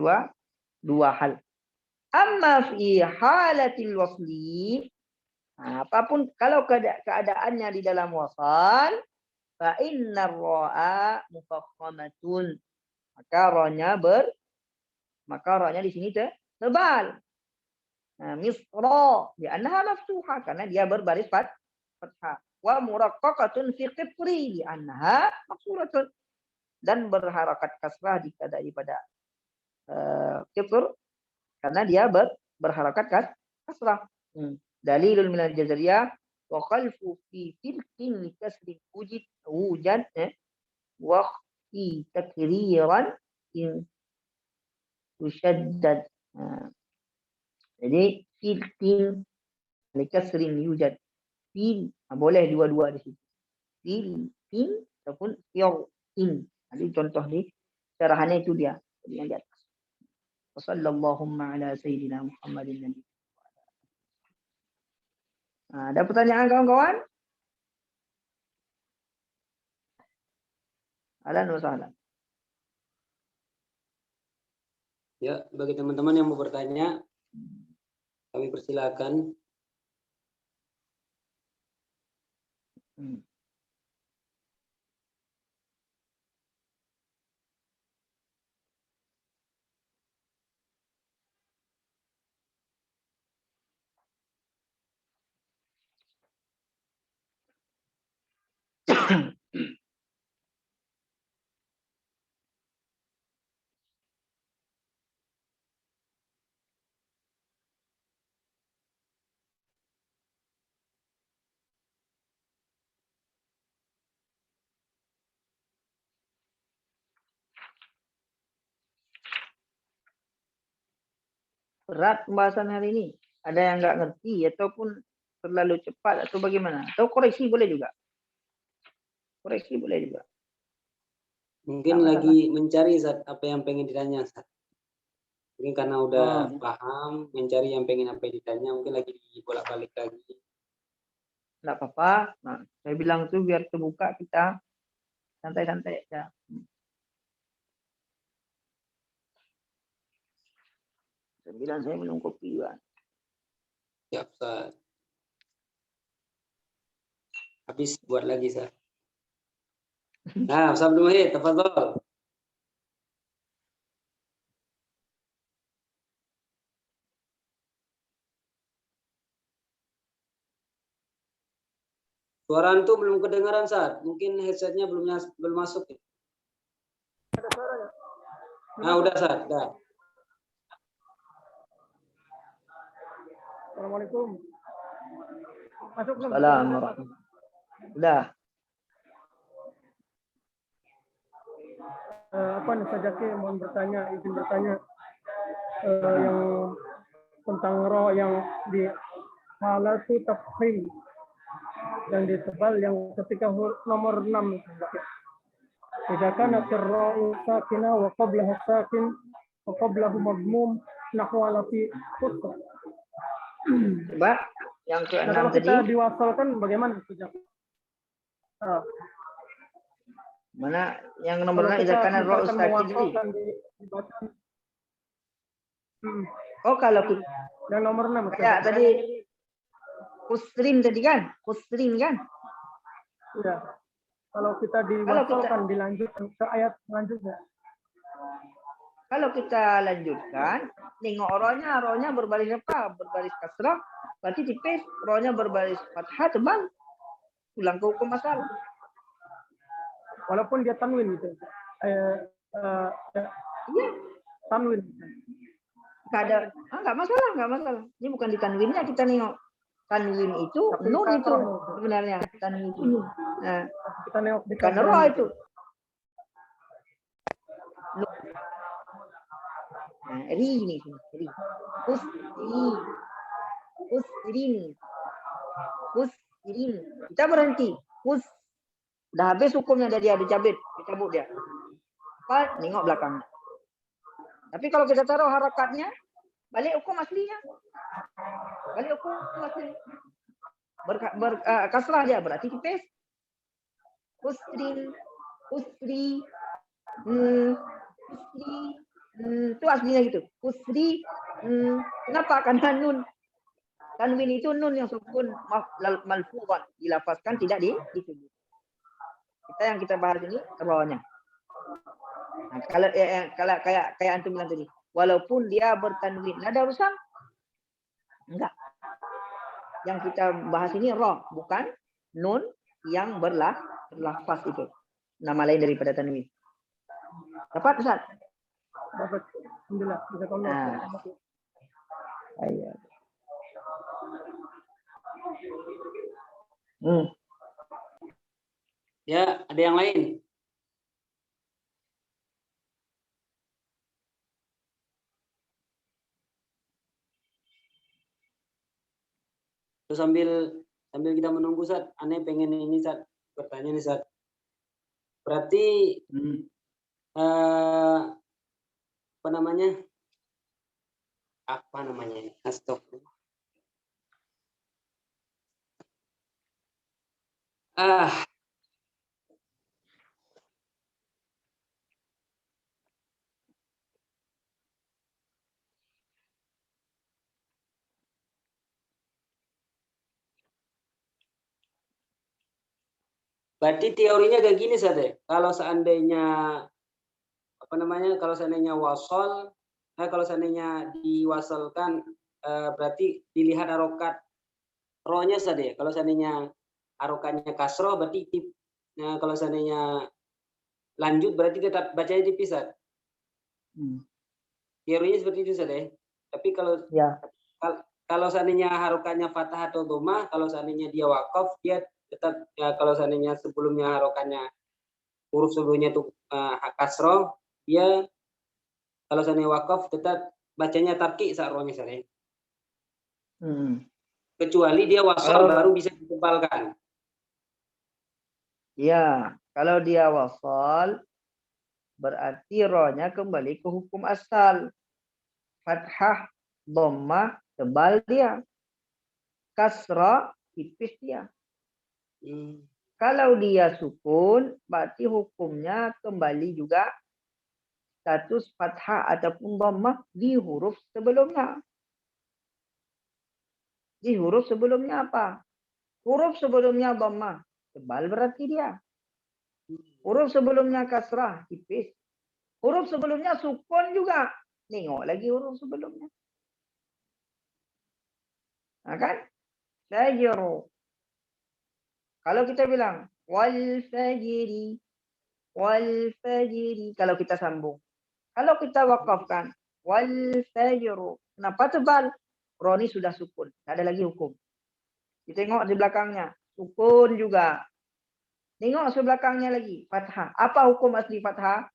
Speaker 2: dua hal. Amma fi halatil wasli, apapun kalau keadaannya di dalam wasal, fa innar ra'a mufakhamatun. Maka ra-nya di sini tebal. Nah, misra li'annaha maftuha karena dia berbaris fathah. Wa muraqqaqatun fi qitri li'annaha maksuratun. Dan berharakat kasrah daripada qitr karena dia berharakat kasrah. Dalilul minal jazariyah wa khalfu fi tilkin li kasrin wujad wa fi takriran in tushaddad. Jadi tilkin li kasrin yujad. Fil boleh dua-dua di situ. Fil ataupun in. Jadi contoh di syarahannya itu dia. Jadi yang di atas. Wassallallahu ala sayyidina Muhammadin nabi. Ada pertanyaan kawan-kawan? Ahlan wa sahlan.
Speaker 1: Ya, bagi teman-teman yang mau bertanya, kami persilakan.
Speaker 2: Berat pembahasan hari ini. Ada yang nggak ngerti ataupun terlalu cepat atau bagaimana? Atau koreksi boleh juga. Koreksi boleh juga.
Speaker 1: Mungkin lagi mencari apa yang pengen ditanya. Mungkin karena udah paham, mencari yang pengen apa yang ditanya, mungkin lagi bolak-balik lagi.
Speaker 2: Nggak apa-apa. Nah, saya bilang tuh biar terbuka kita santai-santai aja. Saya bilang saya minum kopi juga.
Speaker 1: Siap, Ustaz. Habis buat lagi, Ustaz. Nah, Ustaz Abdul Wahid, tafadhol. Suara antum belum kedengaran, Ustaz. Mungkin headsetnya belum masuk. Nah, udah, Ustaz. Udah.
Speaker 4: Assalamualaikum. Masuk belum?
Speaker 2: Assalamualaikum. Udah.
Speaker 4: Apa nih Ustaz Zaki mohon izin bertanya yang tentang roh yang di halatu tafkhim yang ditebal yang ketika nomor 6 Jika kana tirra'u sakina wa qablahu sakin wa qablahu madmum nahwa lafi khusr.
Speaker 2: Coba yang ke-6
Speaker 4: kalau
Speaker 2: tadi.
Speaker 4: kita diwasalkan bagaimana Ustaz?
Speaker 2: Mana yang nomor 6 jika kana ra'u sakin tadi. Oh, kalau kita
Speaker 4: yang nomor 6
Speaker 2: ya tadi kusrin tadi kan? Kusrin kan?
Speaker 4: Iya. Kalau kita diwasalkan dilanjutkan ke ayat selanjutnya.
Speaker 2: Kalau kita lanjutkan, nengok rohnya berbaris apa? Berbaris kasrah, berarti tipis. Rohnya berbaris fathah, tebal. Pulang ke hukum asal.
Speaker 4: Walaupun dia tanwin gitu.
Speaker 2: Iya.
Speaker 4: Tanwin.
Speaker 2: Nggak masalah. Ini bukan di tanwinnya kita nengok. Tanwin itu nur itu sebenarnya. Tanwin itu. Nah,
Speaker 4: kita nengok di
Speaker 2: karena roh itu. Nah, ri ini ri. Usrin. Kita berhenti. Udah habis hukumnya dia dicabut dia. Apa? Nengok belakang. Tapi kalau kita taruh harakatnya, balik hukum aslinya. Kasrah dia berarti tipis. Usri. Itu aslinya gitu. Kusri. Kenapa? Karena nun. Tanwin itu nun yang sukun malfuwan. Dilafazkan tidak disebut. Yang kita bahas ini rohnya. Nah, kalau kayak antum bilang tadi, walaupun dia bertanwin, nada rusak? Enggak. Yang kita bahas ini roh, bukan nun yang berlafaz itu. Nama lain daripada tanwin. Dapat, Ustaz?
Speaker 4: Dapat. Alhamdulillah. Jazakallah.
Speaker 2: Ayo.
Speaker 1: Ya, ada yang lain? Terus sambil kita menunggu, Sat, aneh pengen ini, Sat, bertanya nih, Sat. Berarti apa namanya? Astagfirullah. Berarti teorinya kayak gini, Sat, ya? Kalau seandainya kalau seandainya diwasalkan, berarti dilihat harokat rohnya saja. Kalau seandainya harokatnya kasroh, berarti kalau seandainya lanjut berarti tetap bacanya dipisah. Teorinya seperti itu saja. Tapi kalau seandainya harokatnya fathah atau dhammah, kalau seandainya dia wakaf, dia tetap kalau seandainya sebelumnya harokatnya huruf sebelumnya itu kasroh, dia kalau seandainya wakaf tetap bacanya tarki saat rohnya saja. Kecuali dia wasal baru bisa ditebalkan.
Speaker 2: Ya, kalau dia wasal berarti rohnya kembali ke hukum asal. Fathah, dhammah, tebal dia. Kasrah, tipis dia. Kalau dia sukun, berarti hukumnya kembali juga status fathah ataupun dhammah di huruf sebelumnya. Di huruf sebelumnya apa? Huruf sebelumnya dhammah, tebal berarti dia. Huruf sebelumnya kasrah, tipis. Huruf sebelumnya sukun juga. Tengok lagi huruf sebelumnya. Nah kan? Fajru. Kalau kita bilang wal fajri, kalau kita sambung. Kalau kita wakafkan wal fajru, kenapa tebal? Roni sudah sukun, tidak ada lagi hukum. Kita tengok di belakangnya, sukun juga. Tengok sebelakangnya lagi, fathah. Apa hukum asli fathah?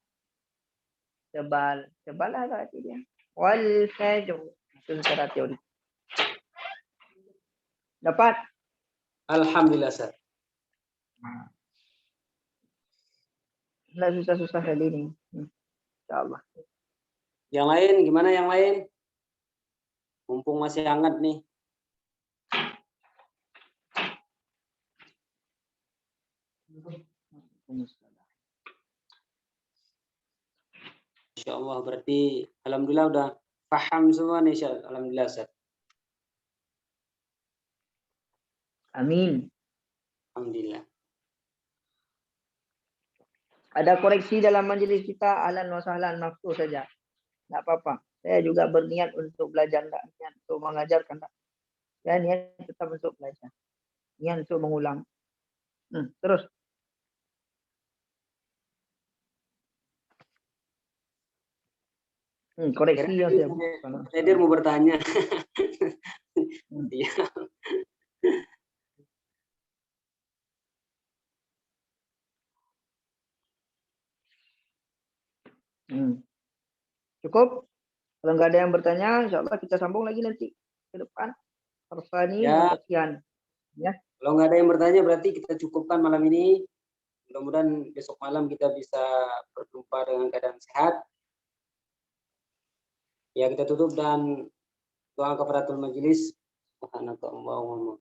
Speaker 2: Tebal, tebal lah berarti dia. Wal fajru, itu secara teori. Dapat?
Speaker 1: Alhamdulillah, Sat.
Speaker 2: Nggak susah-susah kali ini. Insyaallah.
Speaker 1: Yang lain gimana yang lain? Mumpung masih hangat nih. Insyaallah berarti alhamdulillah udah paham semua nih, Syed. Alhamdulillah, Syed.
Speaker 2: Amin.
Speaker 1: Alhamdulillah.
Speaker 2: Ada koreksi dalam majelis kita, ahlan wa sahlan, nafsu saja. Tidak apa-apa. Saya juga berniat untuk belajar, tidak niat untuk mengajarkan. Saya niat tetap untuk belajar. Niat untuk mengulang. Terus. Koreksi yang saya bukan.
Speaker 1: Saya mau bertanya. Iya.
Speaker 2: Cukup? Kalau nggak ada yang bertanya, insya Allah kita sambung lagi nanti ke depan. Persani
Speaker 1: Ya.
Speaker 2: sekian. Ya.
Speaker 1: Kalau nggak ada yang bertanya, berarti kita cukupkan malam ini. Mudah-mudahan besok malam kita bisa berjumpa dengan keadaan sehat. Ya, kita tutup dan doa kafaratul majelis. Subhanakallahumma